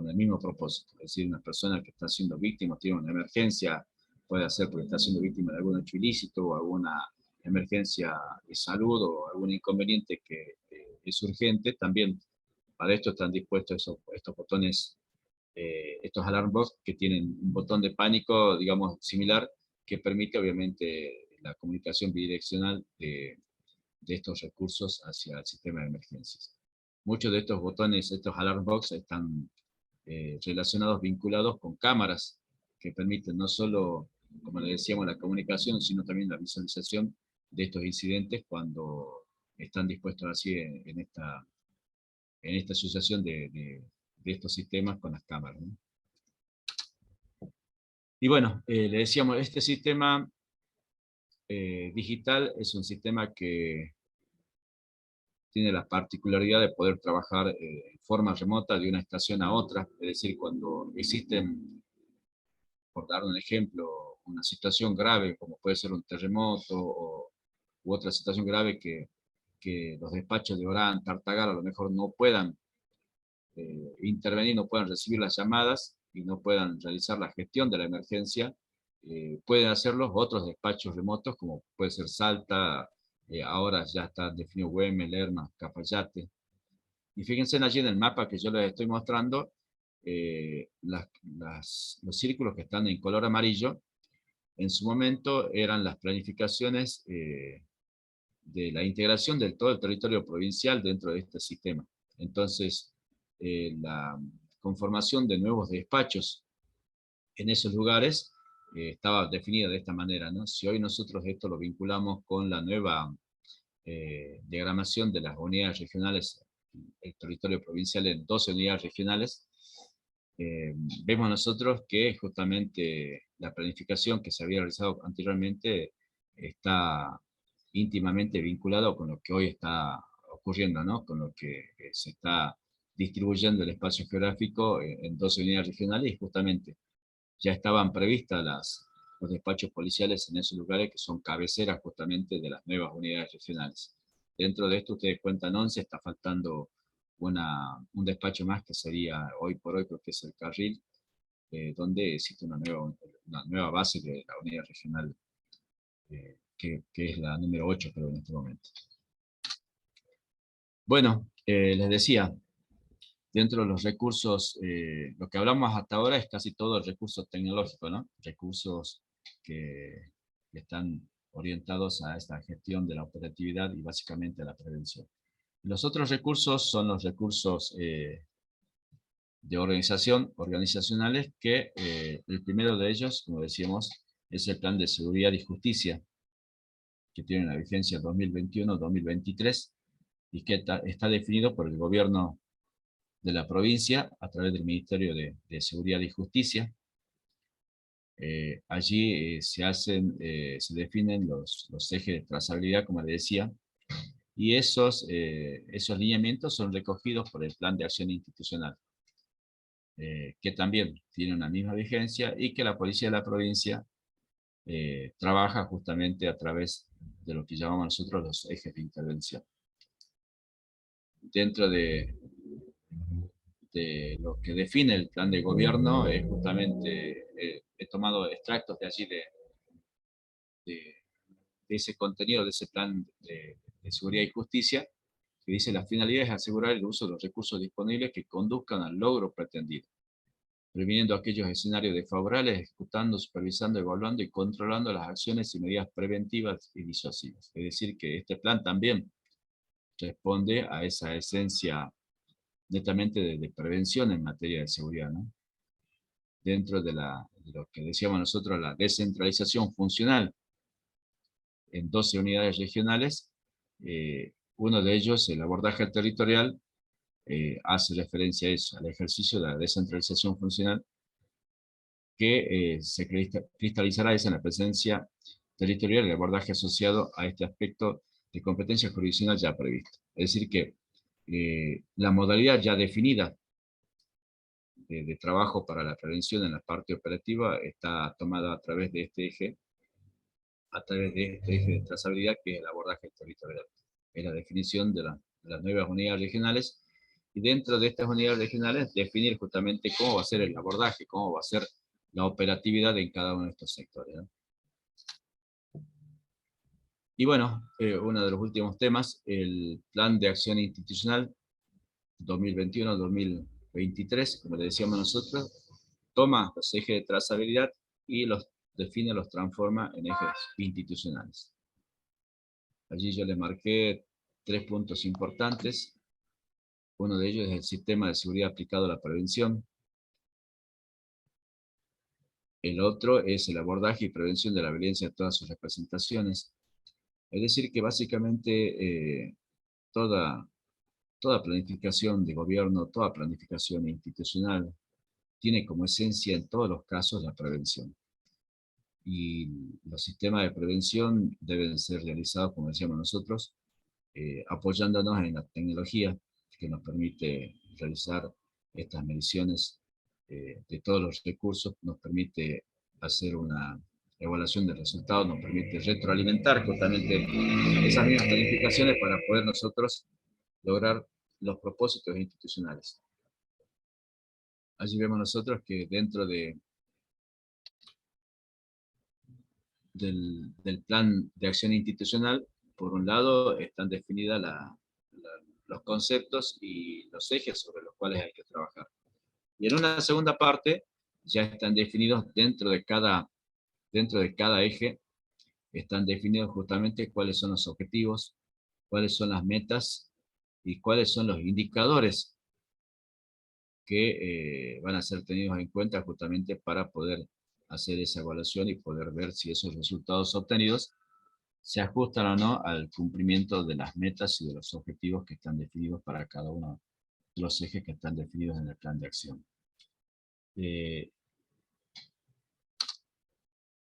el mismo propósito. Es decir, una persona que está siendo víctima, tiene una emergencia, puede ser porque está siendo víctima de algún hecho ilícito o alguna emergencia de salud o algún inconveniente que es urgente, también para esto están dispuestos estos botones, estos alarm box que tienen un botón de pánico, digamos, similar, que permite obviamente la comunicación bidireccional de estos recursos hacia el sistema de emergencias. Muchos de estos botones, estos alarm box, están relacionados, vinculados con cámaras que permiten no solo, como le decíamos, la comunicación, sino también la visualización de estos incidentes cuando están dispuestos así en esta asociación de estos sistemas con las cámaras, ¿no? Y bueno, le decíamos, este sistema digital es un sistema que tiene la particularidad de poder trabajar en forma remota de una estación a otra, es decir, cuando existen, por dar un ejemplo, una situación grave, como puede ser un terremoto u otra situación grave que los despachos de Orán, Tartagal, a lo mejor no puedan intervenir, no puedan recibir las llamadas y no puedan realizar la gestión de la emergencia, pueden hacerlo otros despachos remotos, como puede ser Salta, ahora ya está definido Güemes, Lerma, Cafayate. Y fíjense allí en el mapa que yo les estoy mostrando, los círculos que están en color amarillo, en su momento eran las planificaciones de la integración de todo el territorio provincial dentro de este sistema. Entonces, la conformación de nuevos despachos en esos lugares estaba definida de esta manera, ¿no? Si hoy nosotros esto lo vinculamos con la nueva diagramación de las unidades regionales, el territorio provincial en 12 unidades regionales, vemos nosotros que justamente la planificación que se había realizado anteriormente está íntimamente vinculado con lo que hoy está ocurriendo, ¿no? Con lo que se está distribuyendo el espacio geográfico en 12 unidades regionales, y justamente ya estaban previstas los despachos policiales en esos lugares que son cabeceras justamente de las nuevas unidades regionales. Dentro de esto ustedes cuentan 11, está faltando un despacho más que sería hoy por hoy, creo que es el Carril, donde existe una nueva base de la unidad regional, que es la número 8, creo, en este momento. Bueno, les decía, dentro de los recursos, lo que hablamos hasta ahora es casi todo el recurso tecnológico, ¿no? Recursos que están orientados a esta gestión de la operatividad y básicamente a la prevención. Los otros recursos son los recursos de organizacionales, que el primero de ellos, como decíamos, es el Plan de Seguridad y Justicia, que tiene una vigencia 2021-2023 y que está definido por el gobierno de la provincia a través del Ministerio de Seguridad y Justicia. Allí se definen los ejes de trazabilidad, como les decía, y esos lineamientos son recogidos por el Plan de Acción Institucional, que también tiene una misma vigencia y que la Policía de la Provincia trabaja justamente a través de lo que llamamos nosotros los ejes de intervención. Dentro de lo que define el plan de gobierno, justamente he tomado extractos de allí de ese contenido, de ese plan de seguridad y justicia, que dice: la finalidad es asegurar el uso de los recursos disponibles que conduzcan al logro pretendido, previniendo aquellos escenarios desfavorables, ejecutando, supervisando, evaluando y controlando las acciones y medidas preventivas y disuasivas. Es decir, que este plan también responde a esa esencia netamente de prevención en materia de seguridad, ¿no? Dentro de lo que decíamos nosotros, la descentralización funcional en 12 unidades regionales, uno de ellos, el abordaje territorial, hace referencia a eso, al ejercicio de la descentralización funcional, que se cristalizará en la presencia territorial y el abordaje asociado a este aspecto de competencia jurisdiccional ya previsto. Es decir que la modalidad ya definida de trabajo para la prevención en la parte operativa está tomada a través de este eje, a través de este eje de trazabilidad que es el abordaje territorial. Es la definición de las nuevas unidades regionales, y dentro de estas unidades regionales definir justamente cómo va a ser el abordaje, cómo va a ser la operatividad en cada uno de estos sectores, ¿no? Y bueno, uno de los últimos temas, el Plan de Acción Institucional 2021-2023, como le decíamos nosotros, toma los ejes de trazabilidad y los define, los transforma en ejes institucionales. Allí yo le marqué 3 puntos importantes. Uno de ellos es el sistema de seguridad aplicado a la prevención. El otro es el abordaje y prevención de la violencia en todas sus representaciones. Es decir, que básicamente toda planificación de gobierno, toda planificación institucional, tiene como esencia en todos los casos la prevención. Y los sistemas de prevención deben ser realizados, como decíamos nosotros, apoyándonos en la tecnología que nos permite realizar estas mediciones de todos los recursos, nos permite hacer una evaluación de resultados, nos permite retroalimentar justamente esas mismas planificaciones para poder nosotros lograr los propósitos institucionales. Allí vemos nosotros que dentro del plan de acción institucional, por un lado están definidas los conceptos y los ejes sobre los cuales hay que trabajar. Y en una segunda parte ya están definidos dentro de cada eje, están definidos justamente cuáles son los objetivos, cuáles son las metas y cuáles son los indicadores que van a ser tenidos en cuenta justamente para poder hacer esa evaluación y poder ver si esos resultados obtenidos se ajustan o no al cumplimiento de las metas y de los objetivos que están definidos para cada uno de los ejes que están definidos en el plan de acción.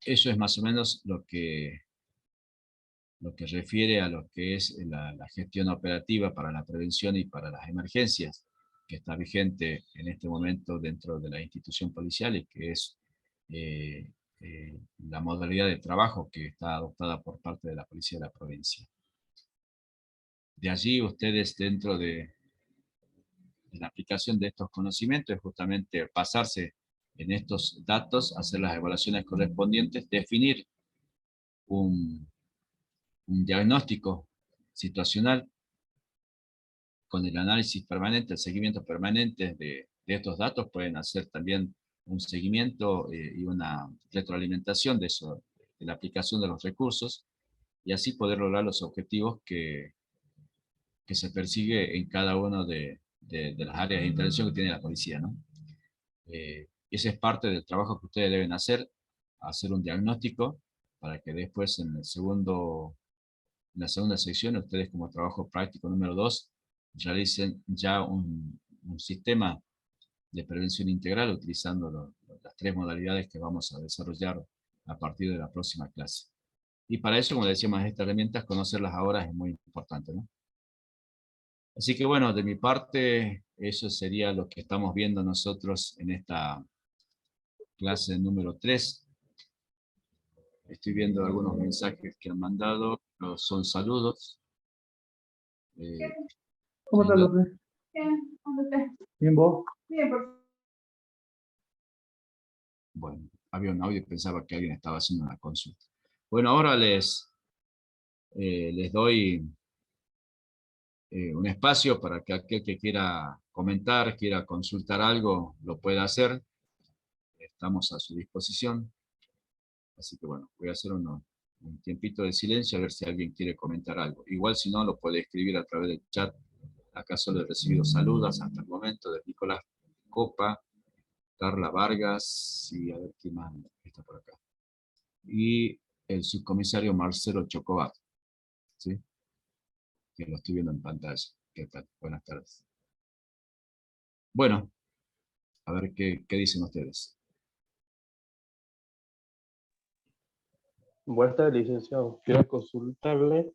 Eso es más o menos lo que refiere a lo que es la gestión operativa para la prevención y para las emergencias, que está vigente en este momento dentro de la institución policial y que es la modalidad de trabajo que está adoptada por parte de la Policía de la Provincia. De allí ustedes, dentro de la aplicación de estos conocimientos, es justamente basarse en estos datos, hacer las evaluaciones correspondientes, definir un diagnóstico situacional con el análisis permanente, el seguimiento permanente de estos datos. Pueden hacer también un seguimiento y una retroalimentación de eso, de la aplicación de los recursos, y así poder lograr los objetivos que se persigue en cada una de las áreas de intervención que tiene la policía, ¿no? Ese es parte del trabajo que ustedes deben hacer un diagnóstico, para que después en la segunda sección, ustedes como trabajo práctico número 2, realicen ya un sistema de prevención integral utilizando las 3 modalidades que vamos a desarrollar a partir de la próxima clase. Y para eso, como decíamos, estas herramientas, conocerlas ahora es muy importante, ¿no? Así que bueno, de mi parte, eso sería lo que estamos viendo nosotros en esta clase número 3. Estoy viendo algunos mensajes que han mandado, son saludos.
¿Cómo estás, López? Bien, ¿cómo estás? Bien, ¿vos? Bien, por favor.
Bueno, había un audio y pensaba que alguien estaba haciendo una consulta. Bueno, ahora les doy un espacio para que aquel que quiera comentar, quiera consultar algo, lo pueda hacer. Estamos a su disposición. Así que bueno, voy a hacer un tiempito de silencio a ver si alguien quiere comentar algo. Igual si no, lo puede escribir a través del chat. Acá solo he recibido saludos hasta el momento de Nicolás Copa, Carla Vargas y a ver quién más está por acá. Y el subcomisario Marcelo Chocobat, ¿sí? Que lo estoy viendo en pantalla. ¿Qué tal? Buenas tardes. Bueno, a ver qué dicen ustedes.
Buenas tardes, licenciado. Quiero consultarle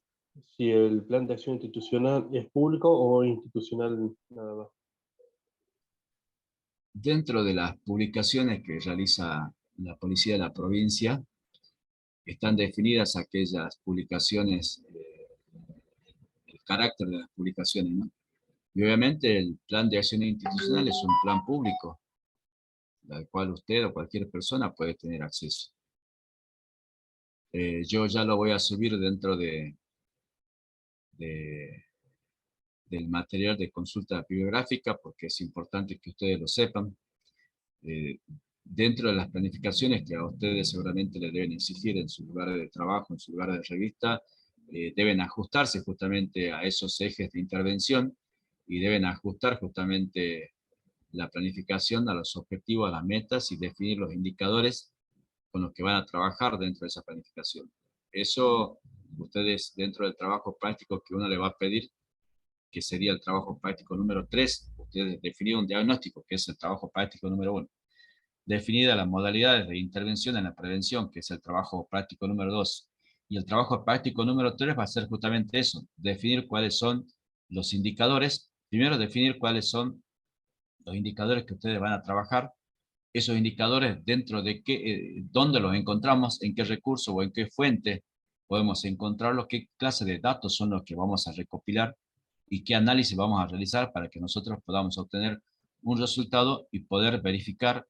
si el plan de acción institucional es público o institucional nada más.
Dentro de las publicaciones que realiza la Policía de la Provincia, están definidas aquellas publicaciones, el carácter de las publicaciones, ¿no? Y obviamente el plan de acción institucional es un plan público, al cual usted o cualquier persona puede tener acceso. Yo ya lo voy a subir dentro de- del material de consulta bibliográfica, porque es importante que ustedes lo sepan. Eh, Dentro de las planificaciones que a ustedes seguramente le deben exigir en su lugar de trabajo, en su lugar de revista, deben ajustarse justamente a esos ejes de intervención y deben ajustar justamente la planificación a los objetivos, a las metas y definir los indicadores con los que van a trabajar dentro de esa planificación. Eso ustedes dentro del trabajo práctico que uno le va a pedir, que sería el trabajo práctico número 3, ustedes definir un diagnóstico, que es el trabajo práctico número 1. Definida las modalidades de intervención en la prevención, que es el trabajo práctico número 2. Y el trabajo práctico número 3 va a ser justamente eso, definir cuáles son los indicadores. Primero, definir cuáles son los indicadores que ustedes van a trabajar. Esos indicadores dentro de dónde los encontramos, en qué recurso o en qué fuente podemos encontrarlos, qué clase de datos son los que vamos a recopilar y qué análisis vamos a realizar para que nosotros podamos obtener un resultado y poder verificar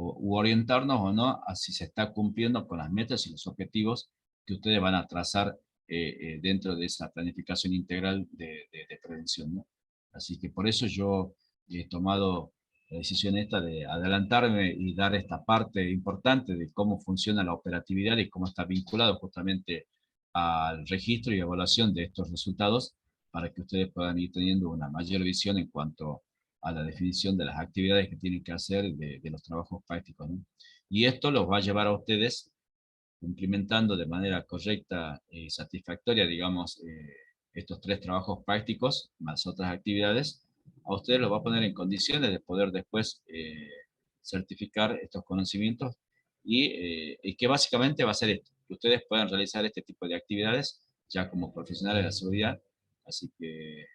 u orientarnos o no a si se está cumpliendo con las metas y los objetivos que ustedes van a trazar dentro de esa planificación integral de prevención, ¿no? Así que por eso yo he tomado la decisión esta de adelantarme y dar esta parte importante de cómo funciona la operatividad y cómo está vinculado justamente al registro y evaluación de estos resultados para que ustedes puedan ir teniendo una mayor visión en cuanto a la definición de las actividades que tienen que hacer de los trabajos prácticos, ¿no? Y esto los va a llevar a ustedes implementando de manera correcta y satisfactoria, digamos, estos 3 trabajos prácticos, más otras actividades, a ustedes los va a poner en condiciones de poder después certificar estos conocimientos y que básicamente va a ser esto, que ustedes puedan realizar este tipo de actividades ya como profesionales de la seguridad, así que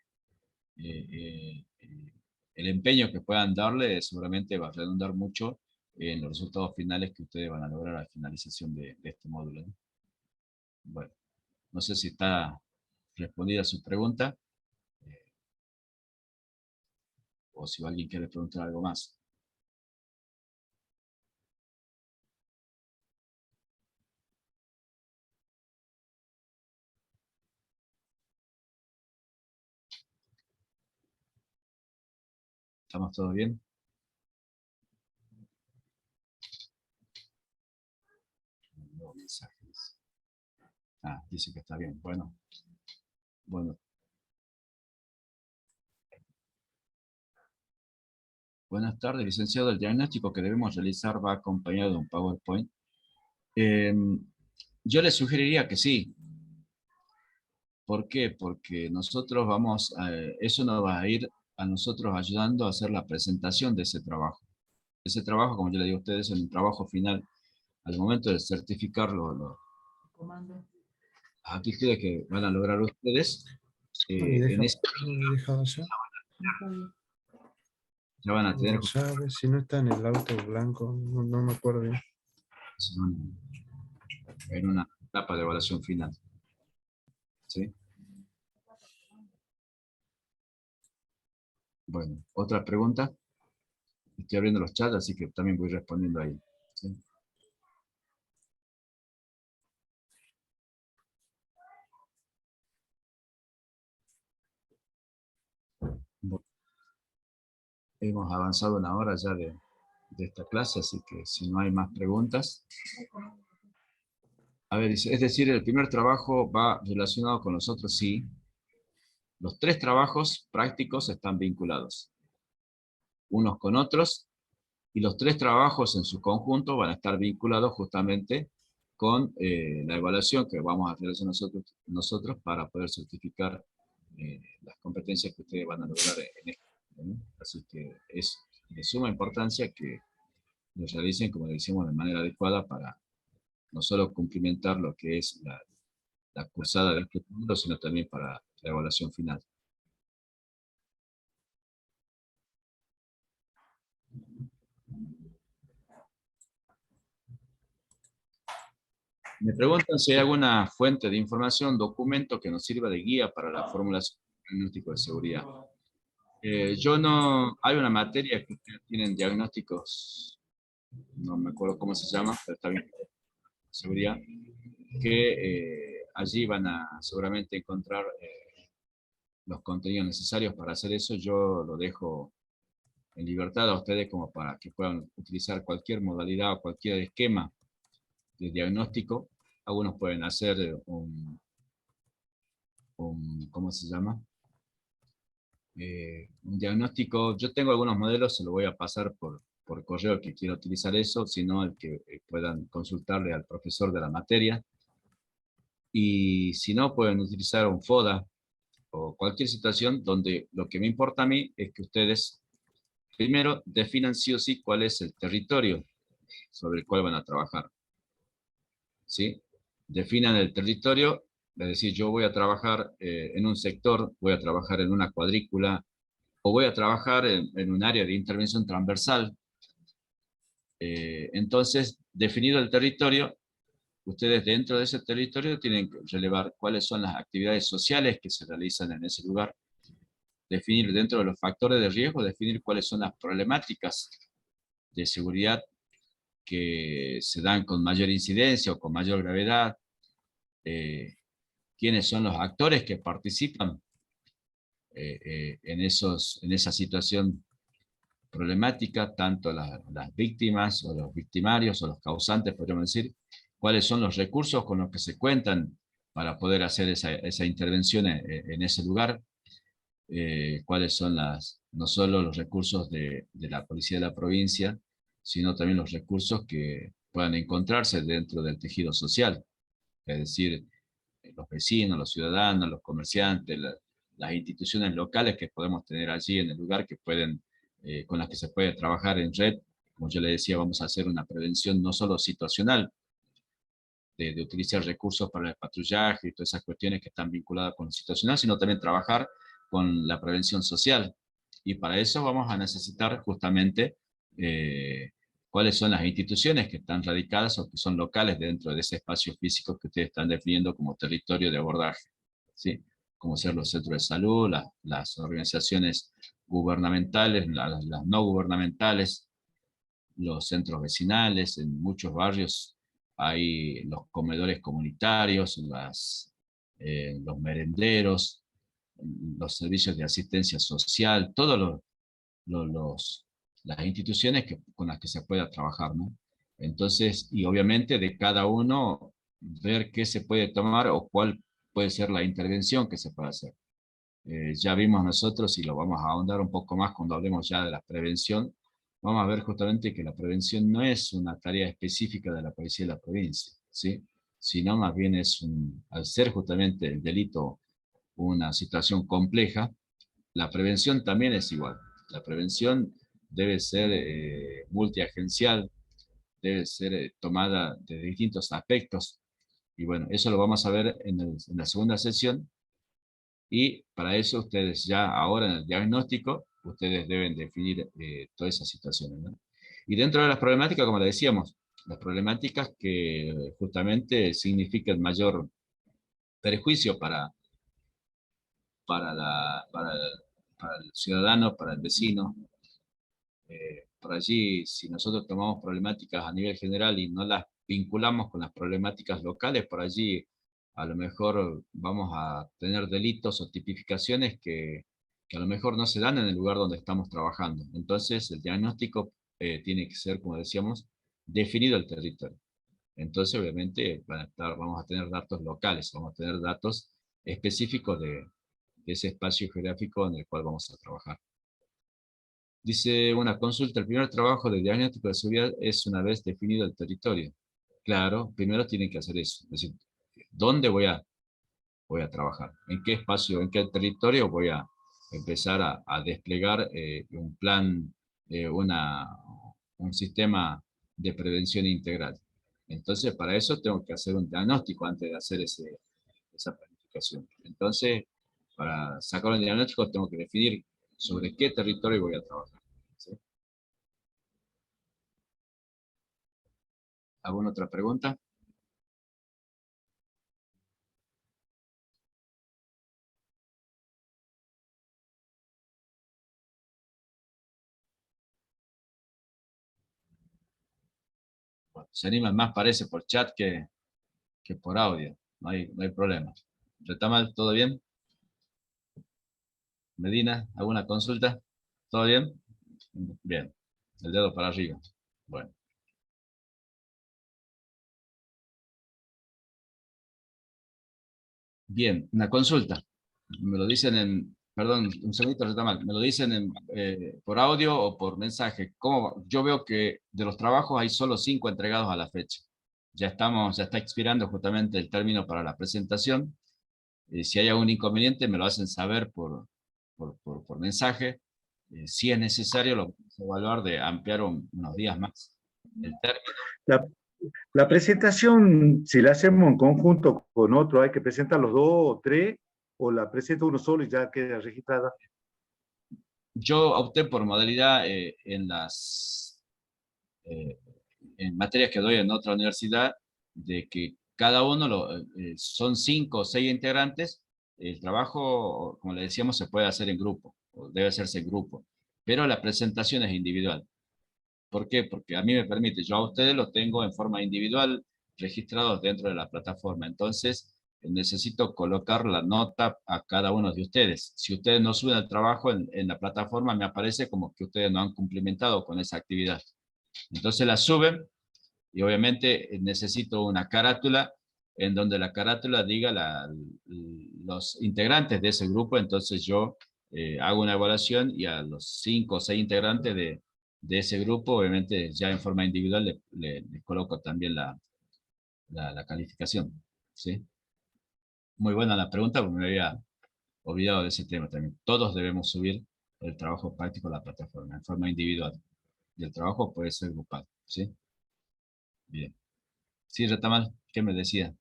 el empeño que puedan darle seguramente va a redundar mucho en los resultados finales que ustedes van a lograr a la finalización de este módulo, ¿no? Bueno, no sé si está respondida su pregunta o si alguien quiere preguntar algo más. ¿Estamos todos bien? No, mensajes. Ah, dice que está bien. Bueno, bueno. Buenas tardes, licenciado. El diagnóstico que debemos realizar va acompañado de un PowerPoint. Yo le sugeriría que sí. ¿Por qué? Porque nosotros eso nos va a ir a nosotros ayudando a hacer la presentación de ese trabajo. Ese trabajo, como yo le digo a ustedes, es un trabajo final. Al momento de certificarlo, las actitudes que van a lograr ustedes, en ese ya van a tener
Si no está en el auto blanco, no me acuerdo bien.
en una etapa de evaluación final. ¿Sí? Bueno, ¿otra pregunta? Estoy abriendo los chats, así que también voy respondiendo ahí. ¿Sí? Bueno, hemos avanzado una hora ya de esta clase, así que si no hay más preguntas. A ver, es decir, el primer trabajo va relacionado con los otros, sí. Los 3 trabajos prácticos están vinculados, unos con otros, y los 3 trabajos en su conjunto van a estar vinculados justamente con la evaluación que vamos a realizar nosotros para poder certificar las competencias que ustedes van a lograr en esto, ¿no? Así que es de suma importancia que lo realicen, como le decimos, de manera adecuada para no solo cumplimentar lo que es la cursada de este punto, sino también para la evaluación final. Me preguntan si hay alguna fuente de información, documento que nos sirva de guía para la formulación del diagnóstico de seguridad. Yo no, hay una materia que tienen diagnósticos, no me acuerdo cómo se llama, pero está bien, seguridad, que allí van a seguramente encontrar los contenidos necesarios para hacer eso. Yo lo dejo en libertad a ustedes como para que puedan utilizar cualquier modalidad o cualquier esquema de diagnóstico. Algunos pueden hacer ¿cómo se llama? Un diagnóstico. Yo tengo algunos modelos, se lo voy a pasar por correo el que quiera utilizar eso, sino el que puedan consultarle al profesor de la materia. Y si no, pueden utilizar un FODA o cualquier situación donde lo que me importa a mí es que ustedes primero definan sí o sí cuál es el territorio sobre el cual van a trabajar. ¿Sí? Definan el territorio, es decir, yo voy a trabajar en un sector, voy a trabajar en una cuadrícula, o voy a trabajar en un área de intervención transversal. Entonces, definido el territorio, ustedes dentro de ese territorio tienen que relevar cuáles son las actividades sociales que se realizan en ese lugar, definir dentro de los factores de riesgo, definir cuáles son las problemáticas de seguridad que se dan con mayor incidencia o con mayor gravedad, quiénes son los actores que participan en esa situación problemática, tanto las víctimas o los victimarios o los causantes, podríamos decir, cuáles son los recursos con los que se cuentan para poder hacer esa intervención en ese lugar, cuáles son no solo los recursos de la policía de la provincia, sino también los recursos que puedan encontrarse dentro del tejido social, es decir, los vecinos, los ciudadanos, los comerciantes, las instituciones locales que podemos tener allí en el lugar que pueden, con las que se puede trabajar en red. Como yo le decía, vamos a hacer una prevención no solo situacional, de utilizar recursos para el patrullaje y todas esas cuestiones que están vinculadas con lo situacional, sino también trabajar con la prevención social. Y para eso vamos a necesitar justamente cuáles son las instituciones que están radicadas o que son locales dentro de ese espacio físico que ustedes están definiendo como territorio de abordaje, ¿sí? Como ser los centros de salud, las organizaciones gubernamentales, las no gubernamentales, los centros vecinales. En muchos barrios hay los comedores comunitarios, los merenderos, los servicios de asistencia social, todos las instituciones con las que se pueda trabajar, ¿no? Entonces, y obviamente de cada uno ver qué se puede tomar o cuál puede ser la intervención que se puede hacer. Ya vimos nosotros, y lo vamos a ahondar un poco más cuando hablemos ya de la prevención, vamos a ver justamente que la prevención no es una tarea específica de la policía de la provincia, ¿sí? Sino más bien al ser justamente el delito una situación compleja, la prevención también es igual. La prevención debe ser multiagencial, debe ser tomada de distintos aspectos. Y bueno, eso lo vamos a ver en la segunda sesión. Y para eso ustedes ya ahora en el diagnóstico, ustedes deben definir todas esas situaciones, ¿no? Y dentro de las problemáticas, como le decíamos, las problemáticas que justamente significan mayor perjuicio para, la, para, el, para el ciudadano, para el vecino. Por allí, si nosotros tomamos problemáticas a nivel general y no las vinculamos con las problemáticas locales, por allí a lo mejor vamos a tener delitos o tipificaciones que a lo mejor no se dan en el lugar donde estamos trabajando. Entonces, el diagnóstico tiene que ser, como decíamos, definido el territorio. Entonces, obviamente, vamos a tener datos locales, vamos a tener datos específicos de ese espacio geográfico en el cual vamos a trabajar. Dice una consulta: el primer trabajo de diagnóstico de seguridad es una vez definido el territorio. Claro, primero tienen que hacer eso, es decir, ¿dónde voy a trabajar? ¿En qué espacio, en qué territorio voy a empezar a desplegar un plan, un sistema de prevención integral? Entonces, para eso tengo que hacer un diagnóstico antes de hacer esa planificación. Entonces, para sacar un diagnóstico tengo que definir sobre qué territorio voy a trabajar, ¿sí? ¿Alguna otra pregunta? se animan más, parece, por chat que por audio. No hay problema. ¿Retamal, todo bien? Medina, ¿alguna consulta? ¿Todo bien? Bien. El dedo para arriba. Bueno. Bien, una consulta. Me lo dicen en... Perdón, un segundito, Retamal. ¿Me lo dicen por audio o por mensaje? ¿Cómo? Yo veo que de los trabajos hay solo 5 entregados a la fecha. Ya está expirando justamente el término para la presentación. Si hay algún inconveniente, me lo hacen saber por mensaje. Si es necesario, lo vamos a evaluar de ampliar unos días más el término.
La presentación, si la hacemos en conjunto con otro, hay que presentar los 2 o 3, o la presenta uno solo y ya queda registrada.
Yo opté por modalidad en materias que doy en otra universidad, de que cada uno son 5 o 6 integrantes. El trabajo, como le decíamos, se puede hacer en grupo, o debe hacerse en grupo, pero la presentación es individual. ¿Por qué? Porque a mí me permite, yo a ustedes los tengo en forma individual, registrados dentro de la plataforma. Entonces, necesito colocar la nota a cada uno de ustedes. Si ustedes no suben el trabajo en la plataforma, me aparece como que ustedes no han cumplimentado con esa actividad. Entonces la suben y obviamente necesito una carátula en donde la carátula diga los integrantes de ese grupo. Entonces yo hago una evaluación y a los 5 o 6 integrantes de ese grupo, obviamente ya en forma individual le coloco también la calificación. ¿Sí? Muy buena la pregunta, porque me había olvidado de ese tema también. Todos debemos subir el trabajo práctico a la plataforma en forma individual. Y el trabajo puede ser grupal. ¿Sí? Bien. Sí, Retamal, ¿qué me decía?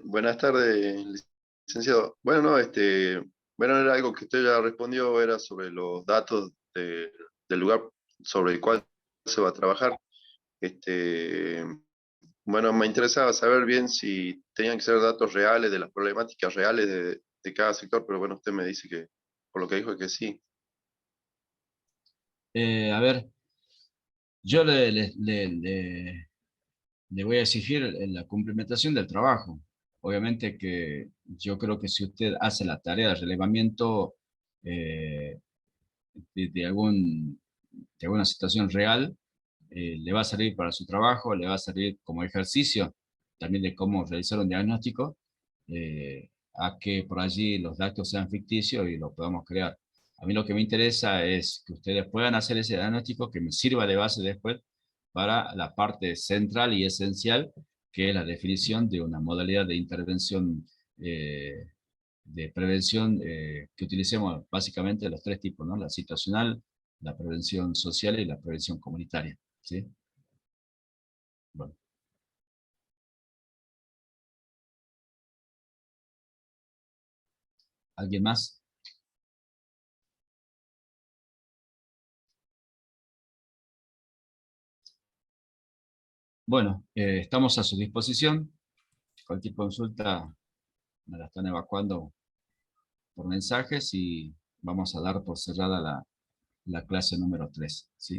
Buenas tardes, licenciado. Bueno, no, bueno, era algo que usted ya respondió, era sobre los datos del lugar sobre el cual se va a trabajar. Bueno, me interesaba saber bien si tenían que ser datos reales, de las problemáticas reales de cada sector, pero bueno, usted me dice que, por lo que dijo, que sí.
A ver, yo le voy a exigir la cumplimentación del trabajo. Obviamente que yo creo que si usted hace la tarea de relevamiento eh, de alguna situación real, le va a servir para su trabajo, le va a servir como ejercicio también de cómo realizar un diagnóstico, a que por allí los datos sean ficticios y lo podamos crear. A mí lo que me interesa es que ustedes puedan hacer ese diagnóstico que me sirva de base después para la parte central y esencial, que es la definición de una modalidad de intervención de prevención que utilicemos básicamente los 3 tipos, ¿no? La situacional, la prevención social y la prevención comunitaria. ¿Sí? Bueno. ¿Alguien más? Bueno, estamos a su disposición. Cualquier consulta me la están evacuando por mensajes y vamos a dar por cerrada la clase número 3. ¿Sí?